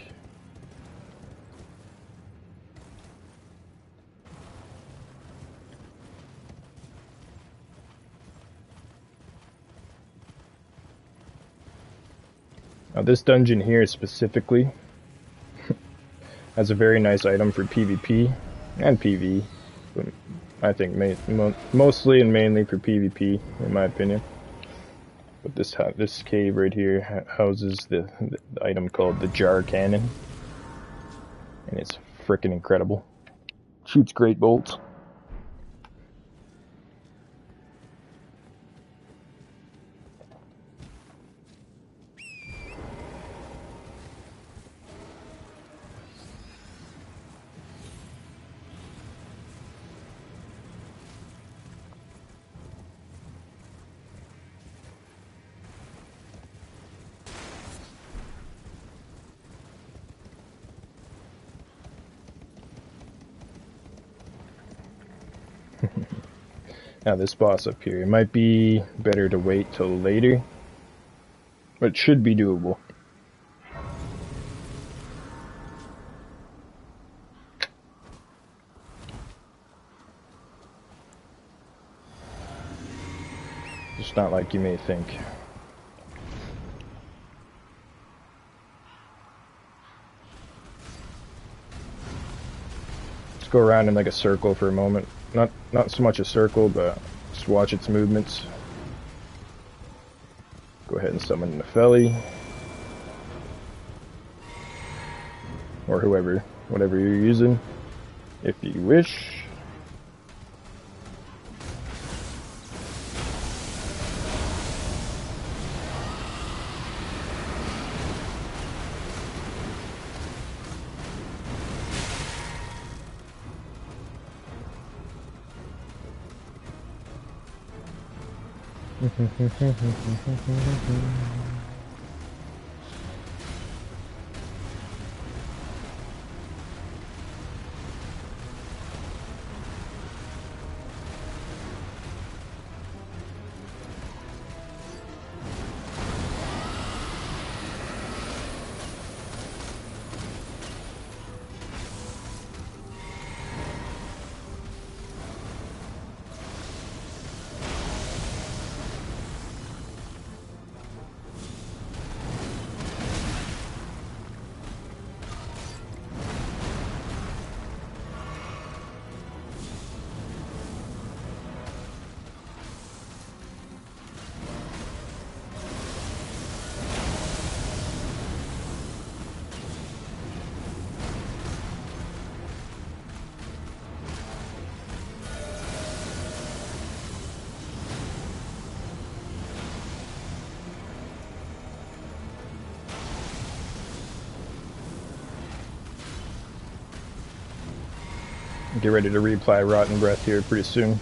Now this dungeon here specifically has a very nice item for PvP and PvE, but I think mostly and mainly for PvP, in my opinion. But this cave right here houses the item called the Jar Cannon, and it's freaking incredible. Shoots great bolts. Now this boss up here, it might be better to wait till later, but it should be doable. It's not like you may think. Let's go around in like a circle for a moment. Not so much a circle, but just watch its movements. Go ahead and summon Nepheli. Or whatever you're using, if you wish. Get ready to reapply Rotten Breath here pretty soon.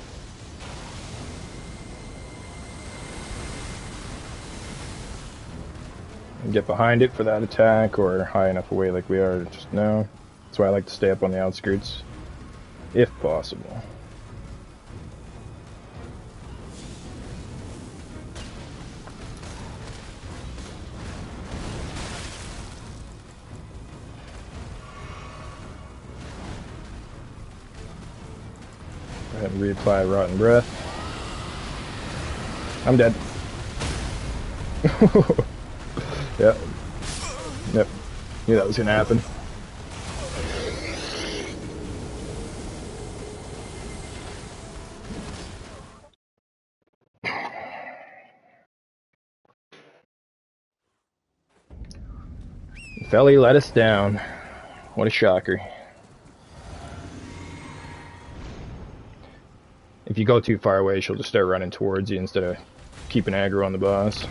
And get behind it for that attack, or high enough away like we are just now. That's why I like to stay up on the outskirts, if possible. Go ahead and reapply Rotten Breath. I'm dead. Yep. Knew that was gonna happen. Nepheli let us down. What a shocker. If you go too far away, she'll just start running towards you instead of keeping aggro on the boss.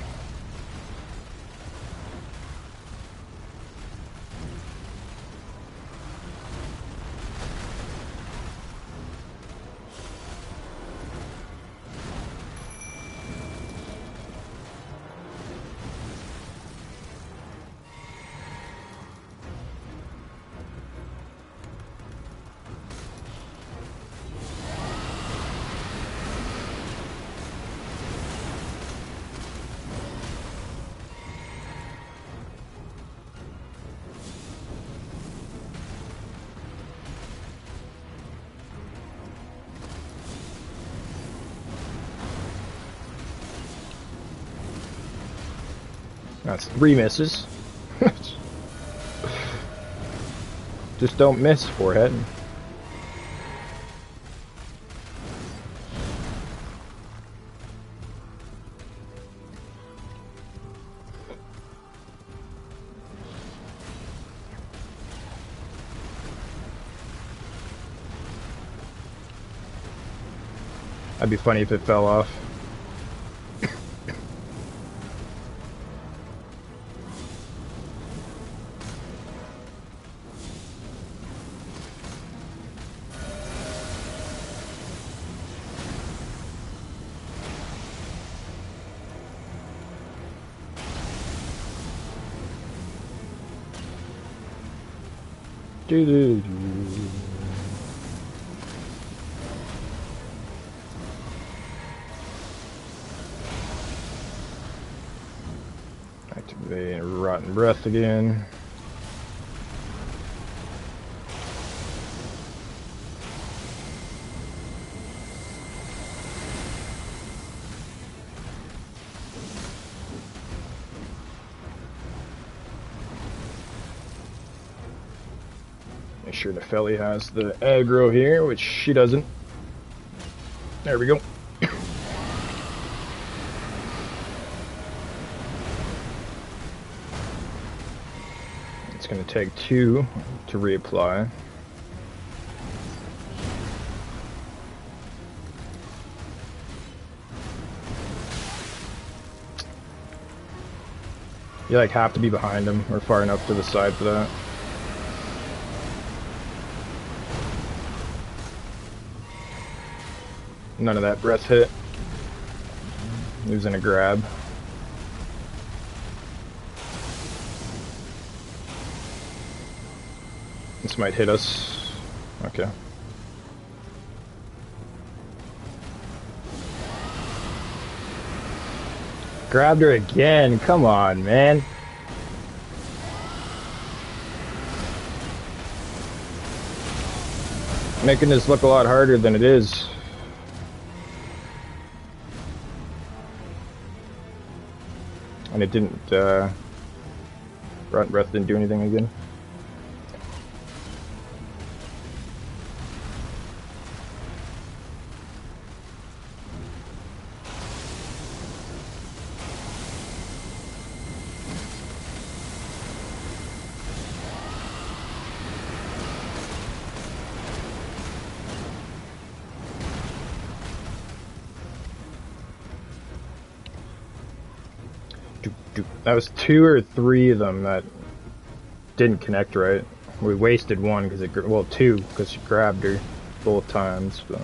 That's 3 misses. Just don't miss, forehead. That'd be funny if it fell off. Activate Rotten Breath again. Make sure Nepheli has the aggro here, which she doesn't. There we go. It's going to take 2 to reapply. You like have to be behind him or far enough to the side for that. None of that breath hit. Losing a grab. This might hit us. Okay. Grabbed her again. Come on, man. Making this look a lot harder than it is. And it didn't, Rotten Breath didn't do anything again. That was 2 or 3 of them that didn't connect right. We wasted 1 because it, well, 2 because she grabbed her both times. But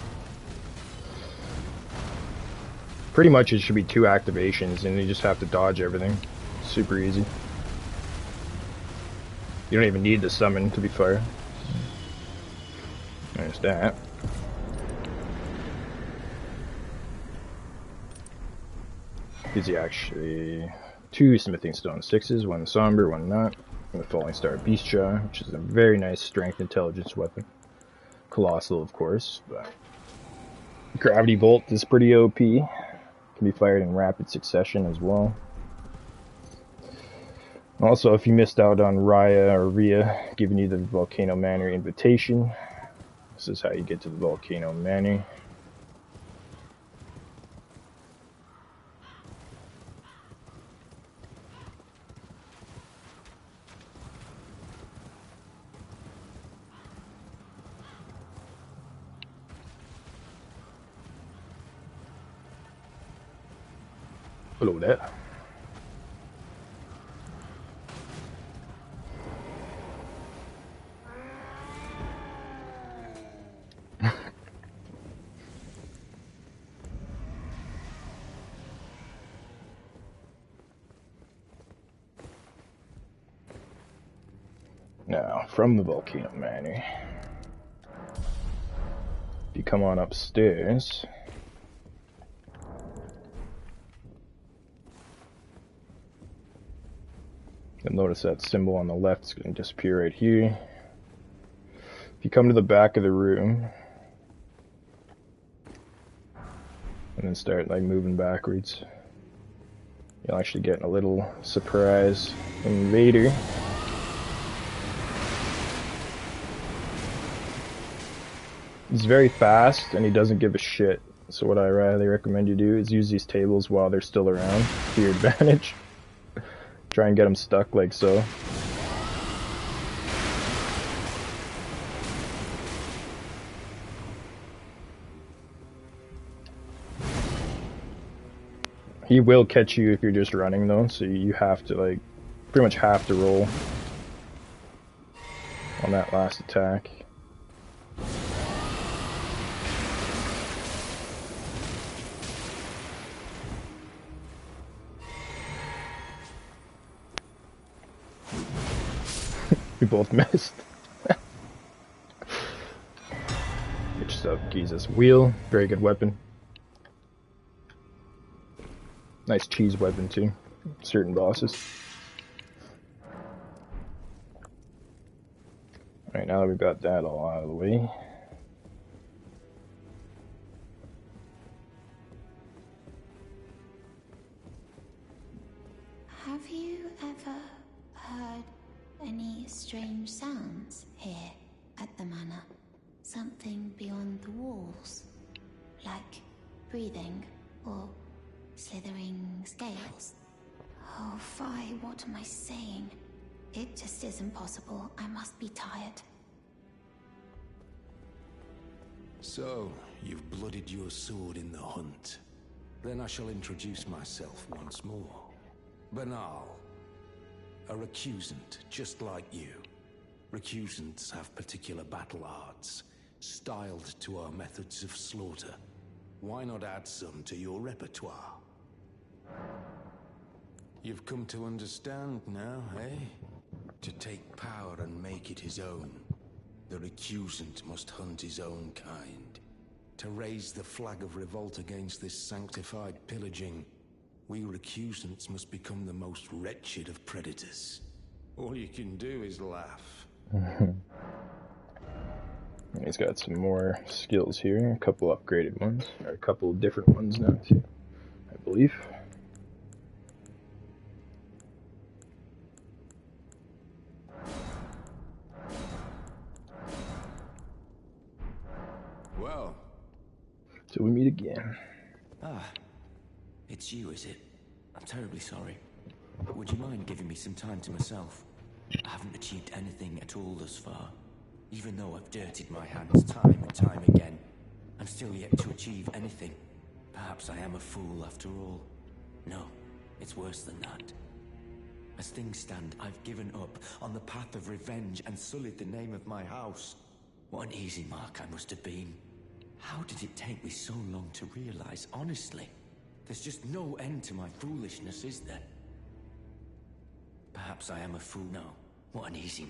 pretty much it should be 2 activations, and you just have to dodge everything. Super easy. You don't even need the summon to be fair. There's that. Gives you actually 2 smithing stone 6s, 1 somber, 1 not, and the falling star beast jaw, which is a very nice strength intelligence weapon. Colossal, of course, but gravity bolt is pretty OP. Can be fired in rapid succession as well. Also, if you missed out on Raya or Rhea giving you the Volcano Manor invitation, this is how you get to the Volcano Manor. Hello there. Now, from the Volcano Manor, if you come on upstairs, you'll notice that symbol on the left is going to disappear right here. If you come to the back of the room, and then start like moving backwards, You'll actually get a little surprise invader. He's very fast and he doesn't give a shit. So what I highly recommend you do is use these tables while they're still around to your advantage. Try and get them stuck like so. He will catch you if you're just running though, so you have to like, pretty much have to roll on that last attack. We both missed. Good stuff, Jesus. Wheel, very good weapon. Nice cheese weapon too. Certain bosses. Alright, now that we've got that all out of the way. Have you ever heard any strange sounds here at the manor? Something beyond the walls? Like breathing or slithering scales? Oh, Fi, what am I saying? It just isn't possible. I must be tired. So, you've blooded your sword in the hunt. Then I shall introduce myself once more. Banal. A recusant, just like you. Recusants have particular battle arts, styled to our methods of slaughter. Why not add some to your repertoire? You've come to understand now, eh? To take power and make it his own, the recusant must hunt his own kind. To raise the flag of revolt against this sanctified pillaging, we recusants must become the most wretched of predators. All you can do is laugh. He's got some more skills here, a couple upgraded ones, or a couple different ones now too, I believe. Well, Till we meet again. Ah, it's you, is it? I'm terribly sorry. Would you mind giving me some time to myself? I haven't achieved anything at all thus far. Even though I've dirtied my hands time and time again, I'm still yet to achieve anything. Perhaps I am a fool after all. No, it's worse than that. As things stand, I've given up on the path of revenge and sullied the name of my house. What an easy mark I must have been. How did it take me so long to realize, honestly? There's just no end to my foolishness, is there? Perhaps I am a fool. No, what an easy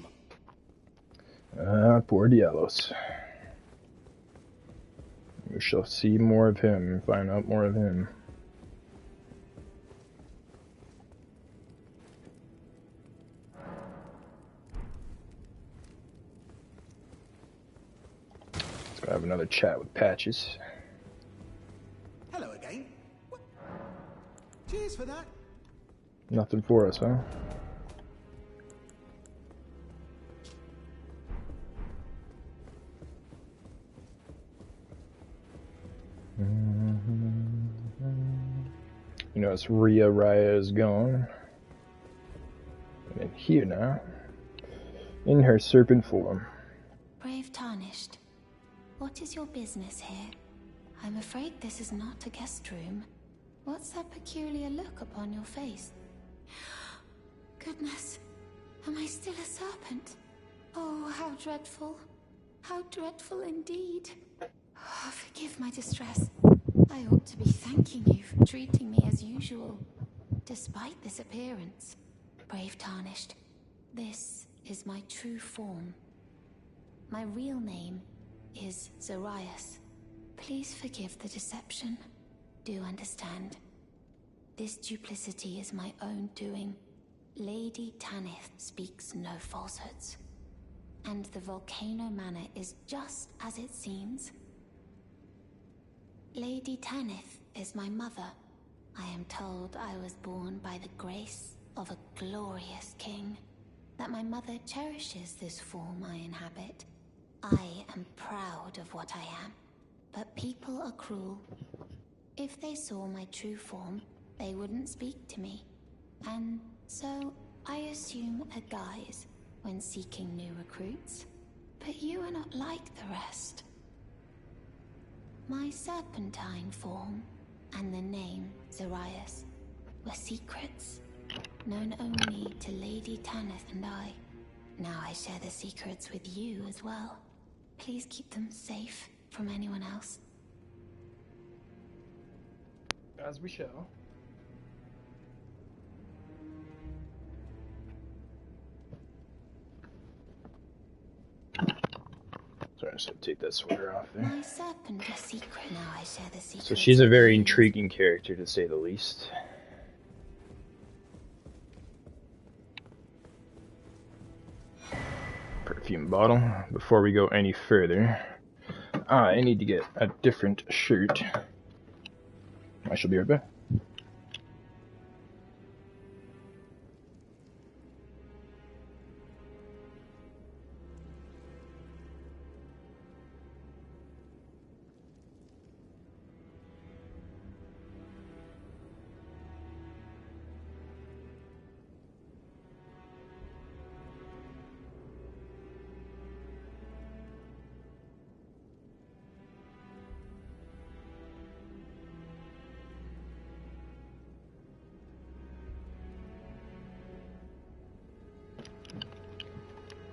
mark. Poor Diablos. We shall see more of him, find out more of him. Let's go have another chat with Patches. Hello again. What? Cheers for that. Nothing for us, huh? You notice Raya is gone. And in here now, in her serpent form. Brave Tarnished, what is your business here? I'm afraid this is not a guest room. What's that peculiar look upon your face? Goodness, am I still a serpent? Oh, how dreadful. How dreadful indeed. Oh, forgive my distress. I ought to be thanking you for treating me as usual. Despite this appearance, Brave Tarnished, this is my true form. My real name is Zarias. Please forgive the deception. Do understand. This duplicity is my own doing. Lady Tanith speaks no falsehoods. And the Volcano Manor is just as it seems. Lady Tanith is my mother, I am told I was born by the grace of a glorious king, that my mother cherishes this form I inhabit. I am proud of what I am, but people are cruel. If they saw my true form, they wouldn't speak to me. And so I assume a guise when seeking new recruits. But you are not like the rest. My serpentine form and the name Zarias were secrets, known only to Lady Tanith and I. Now I share the secrets with you as well. Please keep them safe from anyone else. As we shall. Sorry, I just have to take that sweater off there. My serpent is secret. Now I share the secrets. So she's a very with you. intriguing character, to say the least. Perfume bottle. Before we go any further, I need to get a different shirt. I shall be right back.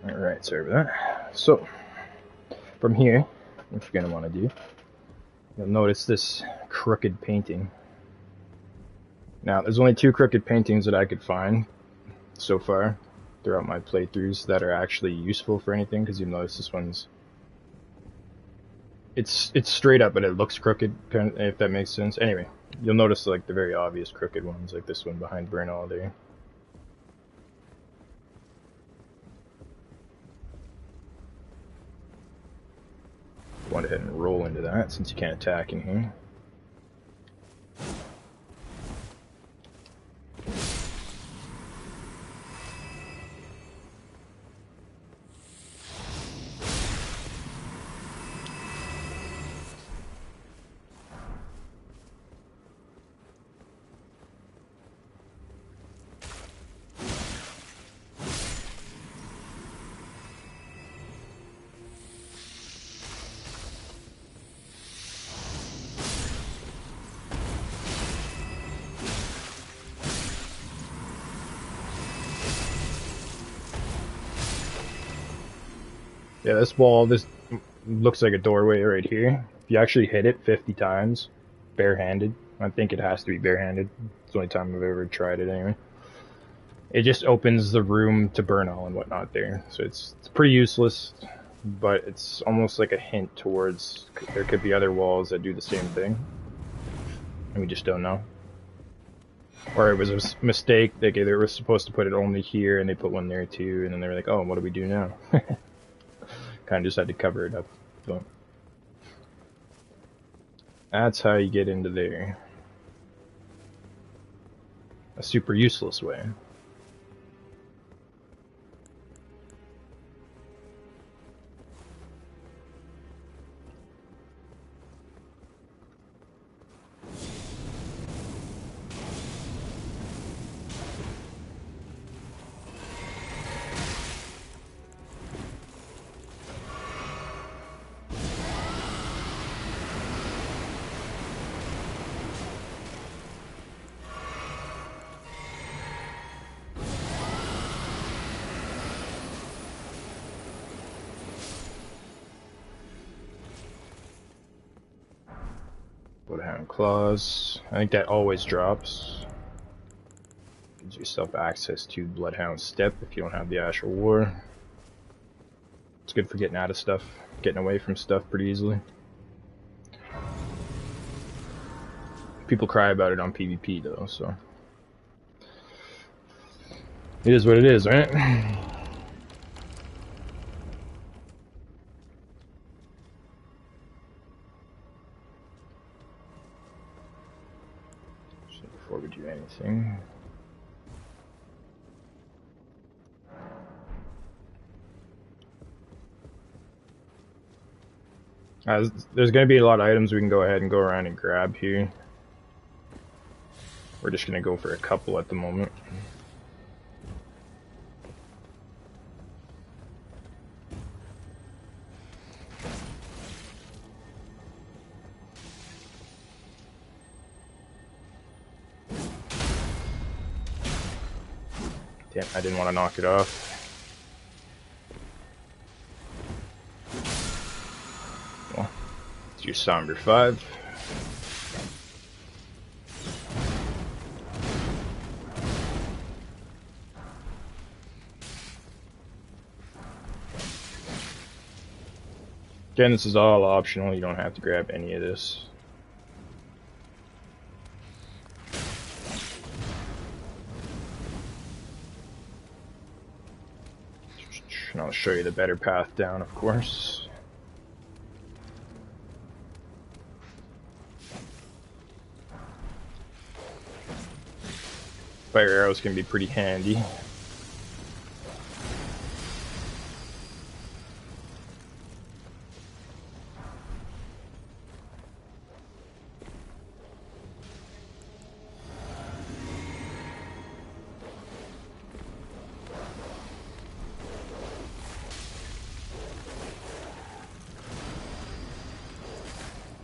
Alright, sorry about that. So, from here, what you're going to want to do, you'll notice this crooked painting. Now, there's only 2 crooked paintings that I could find so far throughout my playthroughs that are actually useful for anything, because you'll notice this one's... It's straight up, but it looks crooked, if that makes sense. Anyway, you'll notice like the very obvious crooked ones, like this one behind Bernal there. Went ahead and roll into that since you can't attack in here. Yeah, this wall, this looks like a doorway right here. If you actually hit it 50 times, barehanded, I think it has to be barehanded. It's the only time I've ever tried it anyway. It just opens the room to Bernal and whatnot there. So it's pretty useless, but it's almost like a hint towards there could be other walls that do the same thing. And we just don't know. Or it was a mistake, like they were supposed to put it only here and they put one there too, and then they were like, oh, what do we do now? Kind of just had to cover it up. But that's how you get into there. A super useless way. Bloodhound Claws. I think that always drops. Gives yourself access to Bloodhound Step if you don't have the Astral War. It's good for getting out of stuff, getting away from stuff pretty easily. People cry about it on PvP though, so. It is what it is, right? before we do anything. There's going to be a lot of items we can go ahead and go around and grab here. We're just going to go for a couple at the moment. Damn, I didn't want to knock it off. Well, let's use Somber 5. Again, this is all optional, you don't have to grab any of this. And I'll show you the better path down, of course. Fire arrows can be pretty handy.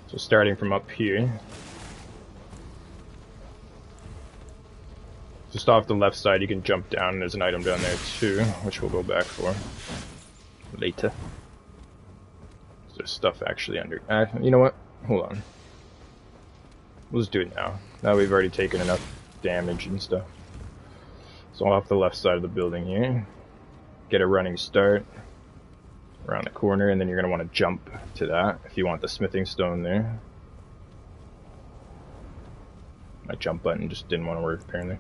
So starting from up here, just off the left side you can jump down, and there's an item down there too, which we'll go back for later. There's stuff actually under, you know what, hold on. We'll just do it now. Now we've already taken enough damage and stuff. So off the left side of the building here, get a running start around the corner, and then you're going to want to jump to that if you want the smithing stone there. My jump button just didn't want to work apparently.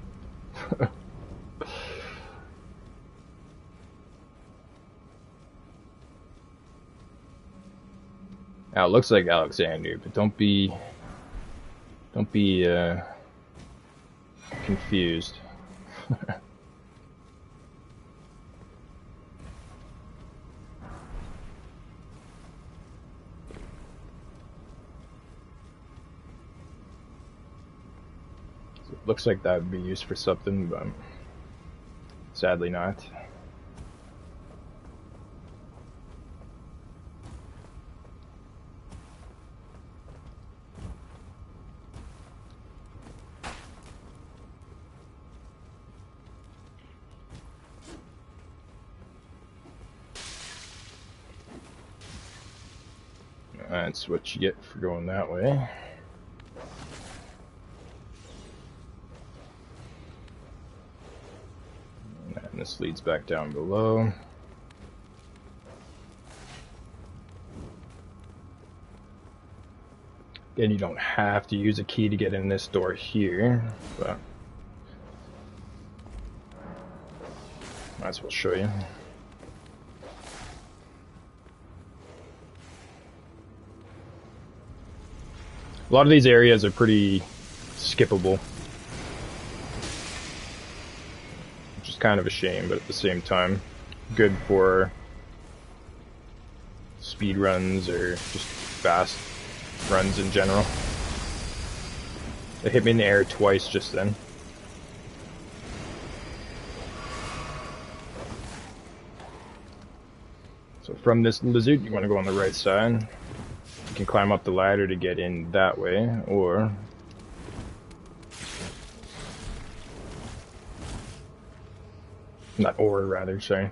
Now it looks like Alexander, but don't be confused. Looks like that would be used for something, but sadly not. That's what you get for going that way. And this leads back down below. Again, you don't have to use a key to get in this door here, but might as well show you. A lot of these areas are pretty skippable, which is kind of a shame, but at the same time, good for speed runs or just fast runs in general. It hit me in the air twice just then. So from this lizard, you want to go on the right side. You can climb up the ladder to get in that way, or rather, sorry.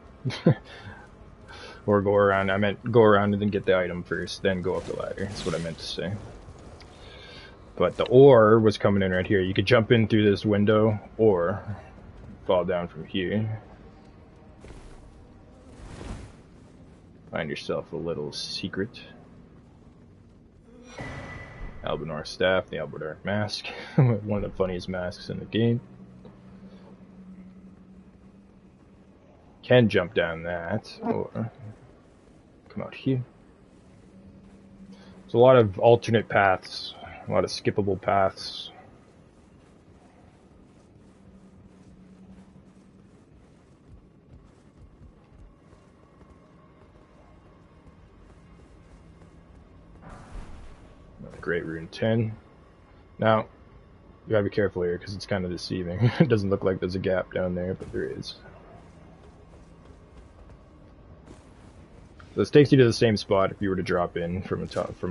Or go around, I meant go around and then get the item first, then go up the ladder. That's what I meant to say. But the ore was coming in right here. You could jump in through this window, or fall down from here. Find yourself a little secret. Albinor staff, the Albinor mask. One of the funniest masks in the game. Can jump down that, or come out here. There's a lot of alternate paths, a lot of skippable paths. Great Rune 10. Now, you gotta be careful here because it's kind of deceiving. It doesn't look like there's a gap down there, but there is. So this takes you to the same spot if you were to drop in from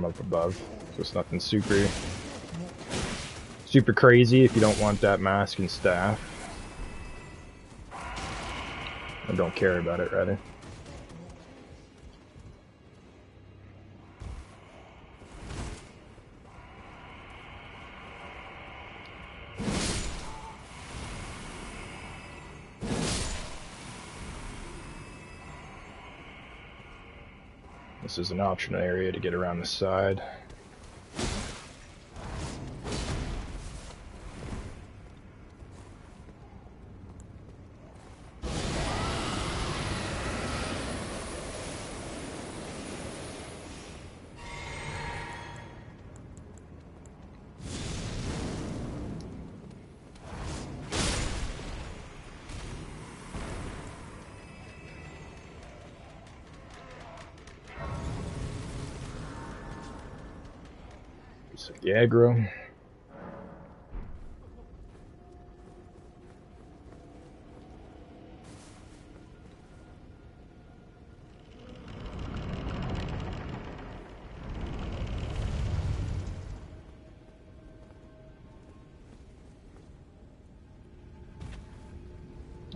up above. So it's nothing super crazy if you don't want that mask and staff. I don't care about it, rather. This is an optional area to get around the side. The aggro.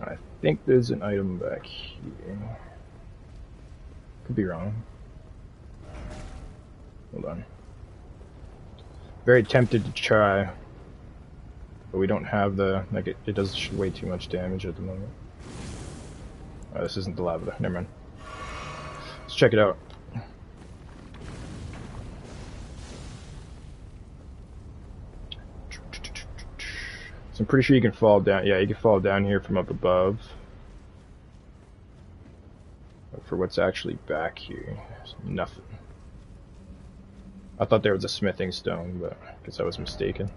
I think there's an item back here. Could be wrong. Hold on. Very tempted to try, but we don't have the, like, it does way too much damage at the moment. Oh, this isn't the lava. Never mind. Let's check it out. So I'm pretty sure you can fall down. Yeah, you can fall down here from up above. But for what's actually back here, there's nothing. I thought there was a smithing stone, but I guess I was mistaken.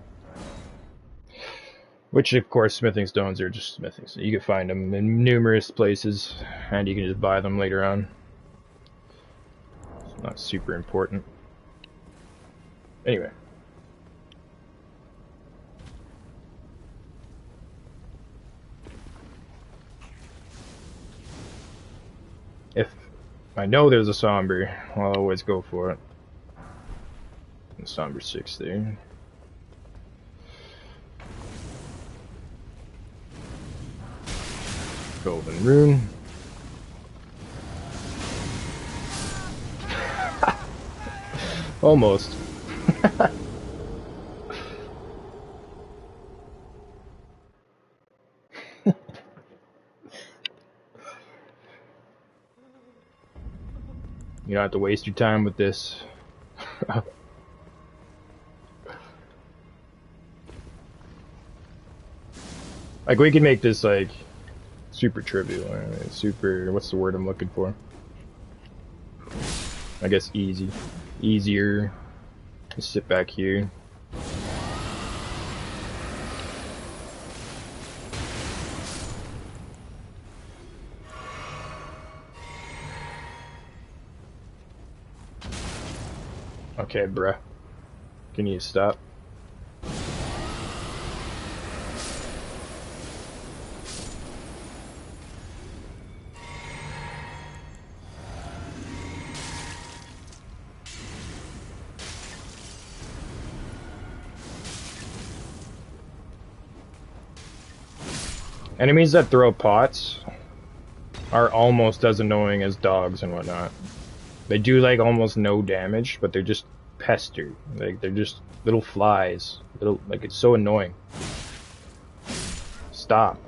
Which, of course, smithing stones are just smithing. So you can find them in numerous places, and you can just buy them later on. It's not super important. Anyway. If I know there's a somber, I'll always go for it. Somber 6 there. Golden Rune. Almost. You don't have to waste your time with this. Like, we can make this, like, super trivial, super, what's the word I'm looking for? I guess easy. Easier. Just sit back here. Okay, bruh. Can you stop? Enemies that throw pots are almost as annoying as dogs and whatnot. They do like almost no damage, but they're just pestered. Like, they're just little flies. Little, like, it's so annoying. Stop.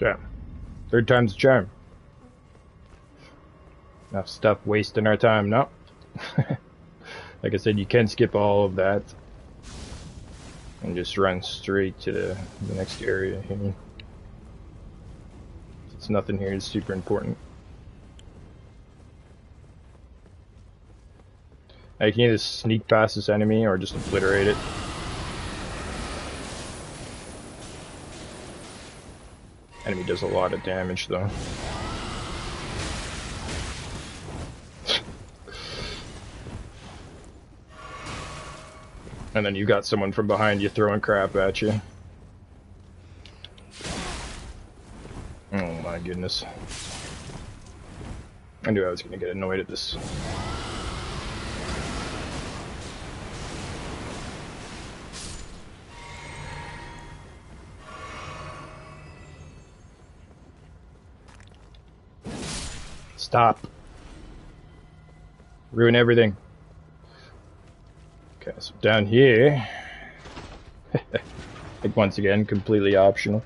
Okay. Third time's a charm. Enough stuff wasting our time, no? Like I said, you can skip all of that and just run straight to the next area here. It's nothing here is super important. I can either sneak past this enemy or just obliterate it. Enemy does a lot of damage though. And then you got someone from behind you throwing crap at you. Oh my goodness. I knew I was gonna get annoyed at this. Stop. Ruin everything. Okay, so down here, like once again, completely optional.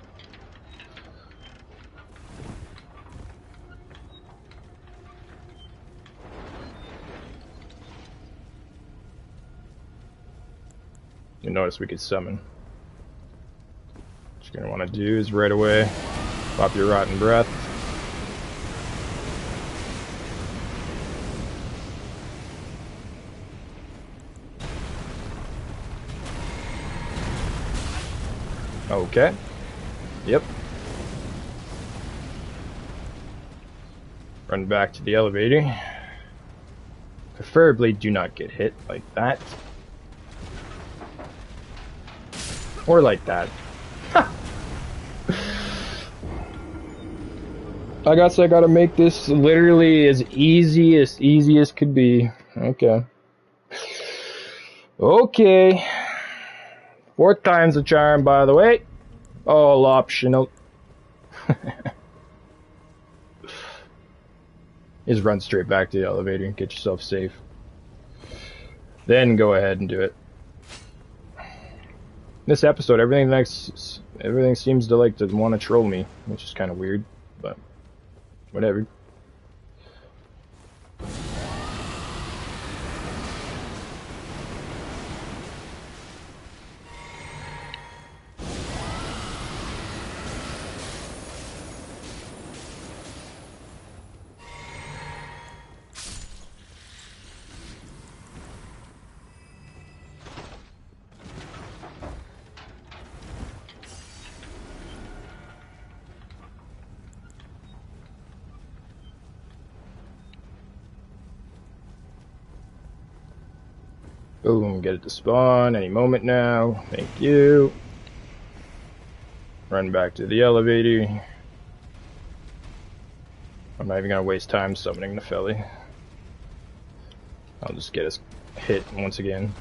You notice we could summon. What you're gonna want to do is right away pop your rotten breath. Okay. Yep. Run back to the elevator. Preferably do not get hit like that. Or like that. I guess I gotta make this literally as easy as could be. Okay. Okay. 4th time's a charm, by the way. All optional. Just run straight back to the elevator and get yourself safe. Then go ahead and do it. This episode, everything seems to like to want to troll me, which is kind of weird, but whatever. Boom, get it to spawn any moment now. Thank you. Run back to the elevator. I'm not even gonna waste time summoning the Nepheli. I'll just get us hit once again.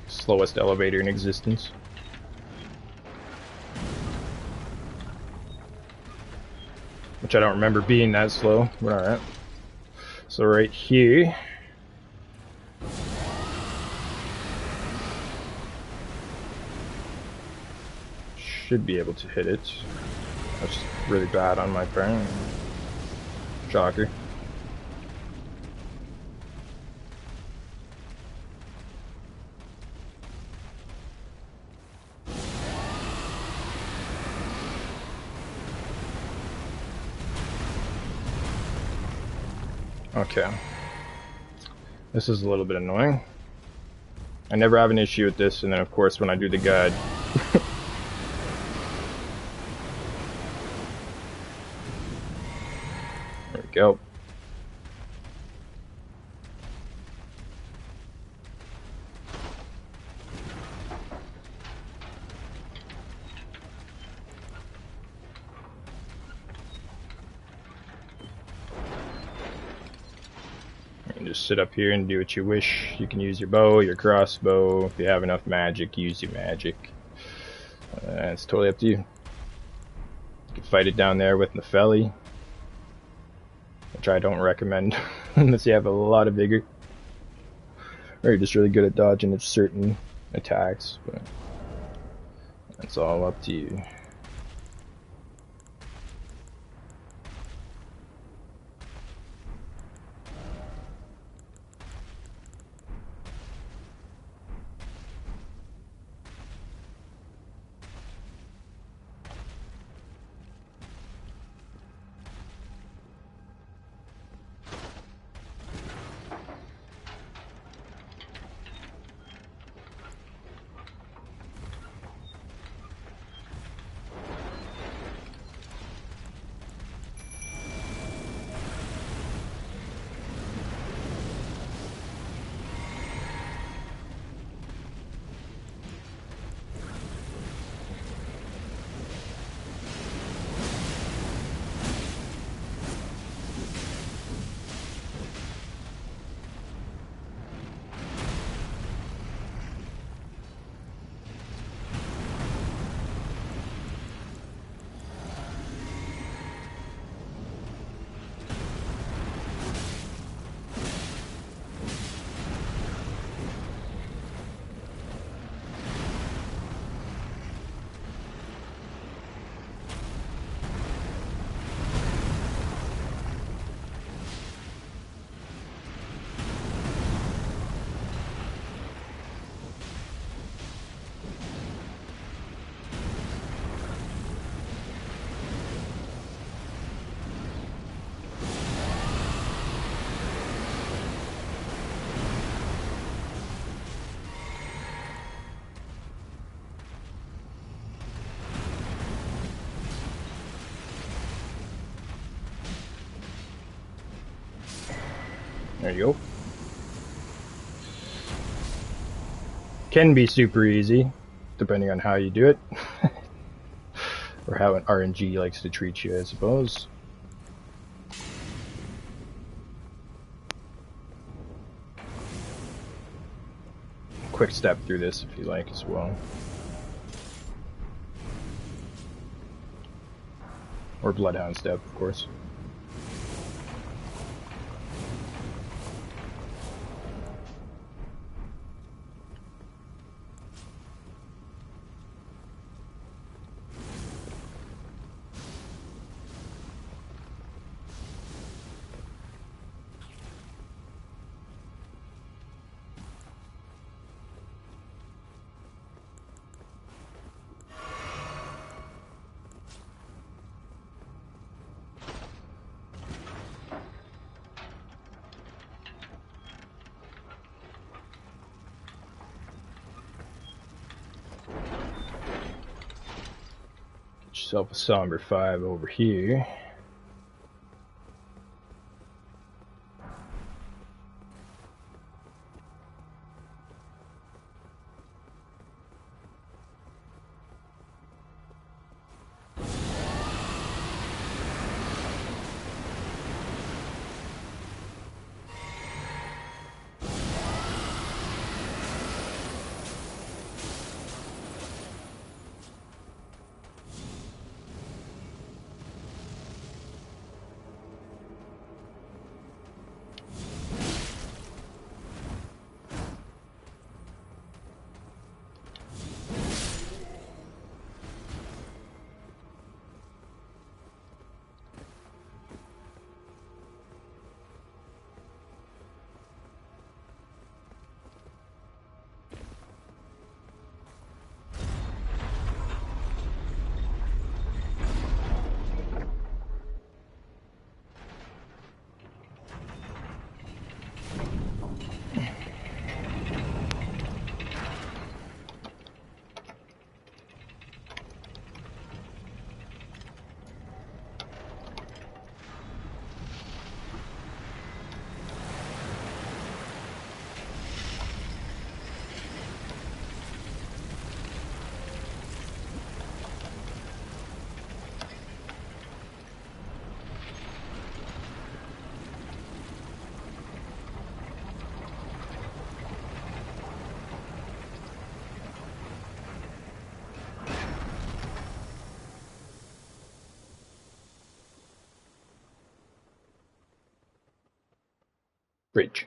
Slowest elevator in existence. Which I don't remember being that slow, but alright. So right here. Should be able to hit it. That's really bad on my part. Shocker. Okay. This is a little bit annoying. I never have an issue with this, and then of course when I do the guide. There we go. Just sit up here and do what you wish. You can use your bow, your crossbow. If you have enough magic, use your magic. It's totally up to you. You can fight it down there with Nepheli, which I don't recommend unless you have a lot of vigor. Or you're just really good at dodging at certain attacks, but that's all up to you. There you go. Can be super easy, depending on how you do it. Or how an RNG likes to treat you, I suppose. Quick step through this if you like as well. Or Bloodhound step, of course. Yourself a somber 5 over here. Bridge.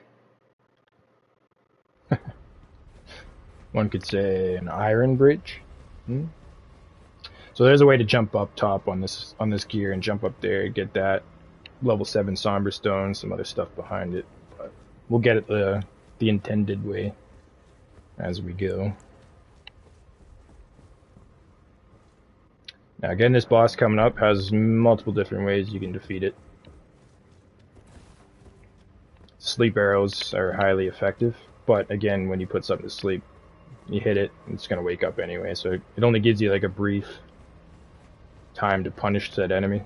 One could say an iron bridge. So there's a way to jump up top on this gear and jump up there, get that level 7 somber stone, some other stuff behind it. But we'll get it the intended way as we go. Now again, this boss coming up has multiple different ways you can defeat it. Sleep arrows are highly effective, but again, when you put something to sleep, you hit it, it's going to wake up anyway, so it only gives you like a brief time to punish that enemy.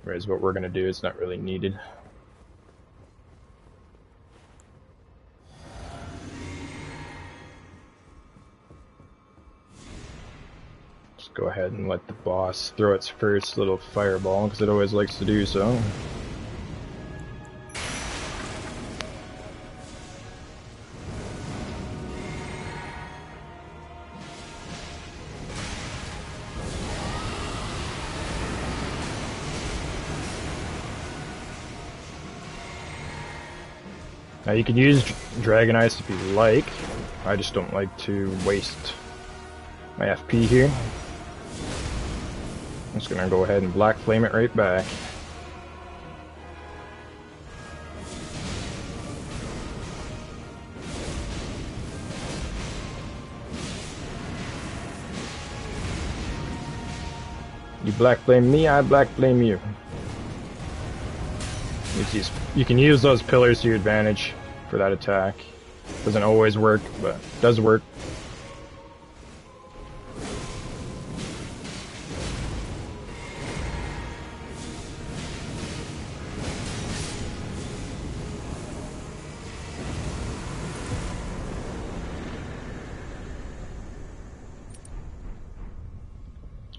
Whereas what we're going to do is not really needed. Go ahead and let the boss throw its first little fireball, because it always likes to do so. Now you can use Dragon Ice if you like. I just don't like to waste my FP here. I'm just gonna go ahead and Black Flame it right back. You Black Flame me, I Black Flame you. You can use those pillars to your advantage for that attack. Doesn't always work, but it does work.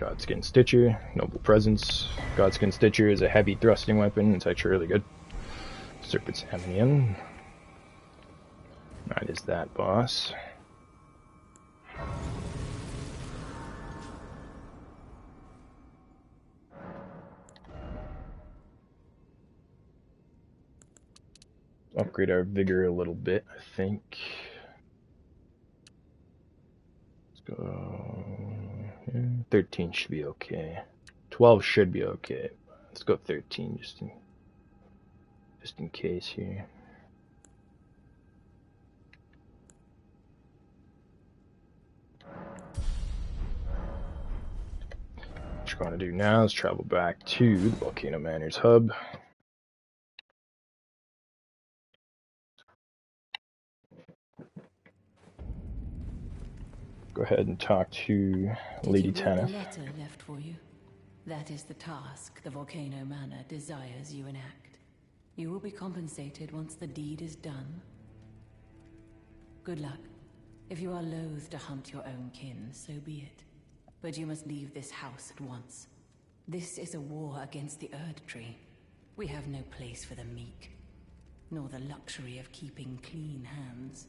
Godskin Stitcher, Noble Presence. Godskin Stitcher is a heavy thrusting weapon. It's actually really good. Serpent's Amnion. That is that boss. Upgrade our vigor a little bit, I think. Let's go. 13 should be okay. 12 should be okay. Let's go 13 just in case here. What we're going to do now is travel back to the Volcano Manor's hub. Go ahead and talk to Lady Tanith. The letter left for you. That is the task the Volcano Manor desires you enact. You will be compensated once the deed is done. Good luck. If you are loath to hunt your own kin, so be it. But you must leave this house at once. This is a war against the Erd Tree. We have no place for the meek, nor the luxury of keeping clean hands.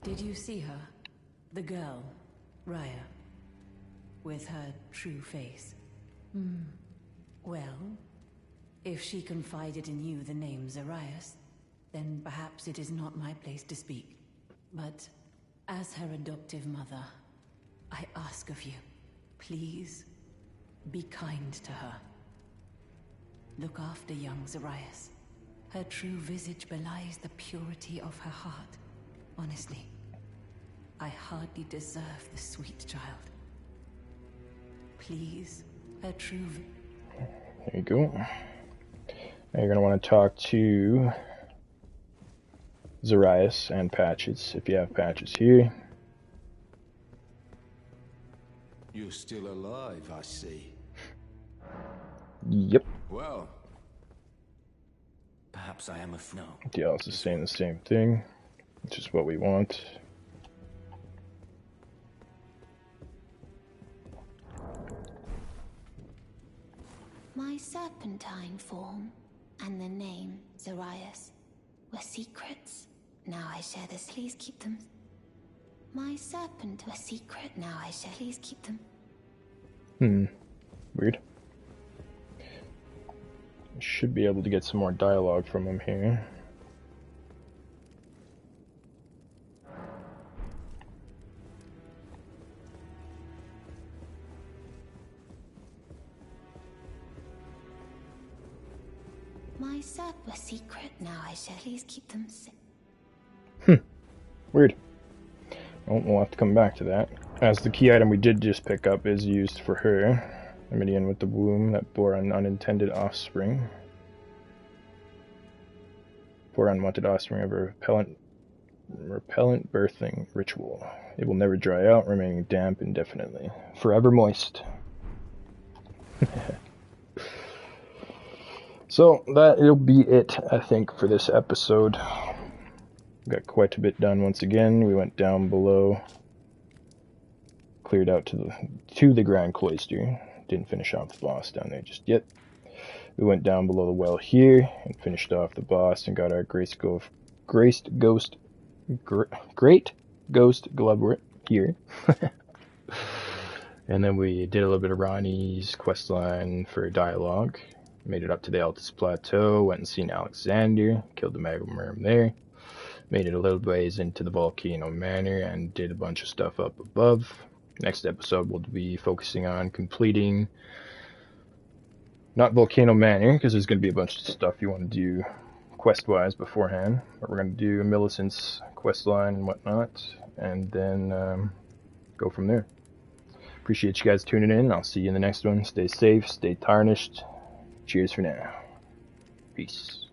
Did you see her? The girl, Raya, with her true face? Well, if she confided in you the name Zarias, then perhaps it is not my place to speak. But as her adoptive mother, I ask of you, please, be kind to her. Look after young Zarias. Her true visage belies the purity of her heart. Honestly, I hardly deserve the sweet child. Please, her true... There you go. Now you're going to want to talk to Zarias and Patches, if you have Patches here. You're still alive, I see. Yep. Well, Perhaps I am a no. DLS is saying the same thing, which is what we want. My serpentine form and the name Zarias were secrets. Now I share this. Please keep them. My serpent were secret. Now I share. Please keep them. Weird. Should be able to get some more dialogue from him here. My serp were secret. Now I shall. Please keep them. Weird. Well, we'll have to come back to that. As the key item we did just pick up is used for her. A Midian with the womb that bore an unintended offspring. Bore unwanted offspring of a repellent birthing ritual. It will never dry out, remaining damp indefinitely. Forever moist. So, that'll be it, I think, for this episode. Got quite a bit done once again. We went down below. Cleared out to the Grand Cloister. Didn't finish off the boss down there just yet. We went down below the well here and finished off the boss and got our Great Ghost Glover here. And then we did a little bit of Ronnie's questline for dialogue. Made it up to the Altus Plateau, went and seen Alexander, killed the Magma-Worm there. Made it a little ways into the Volcano Manor and did a bunch of stuff up above. Next episode we'll be focusing on completing, not Volcano Manor, because there's going to be a bunch of stuff you want to do quest-wise beforehand. But we're going to do Millicent's questline and whatnot, and then go from there. Appreciate you guys tuning in. I'll see you in the next one. Stay safe, stay tarnished. Cheers for now. Peace.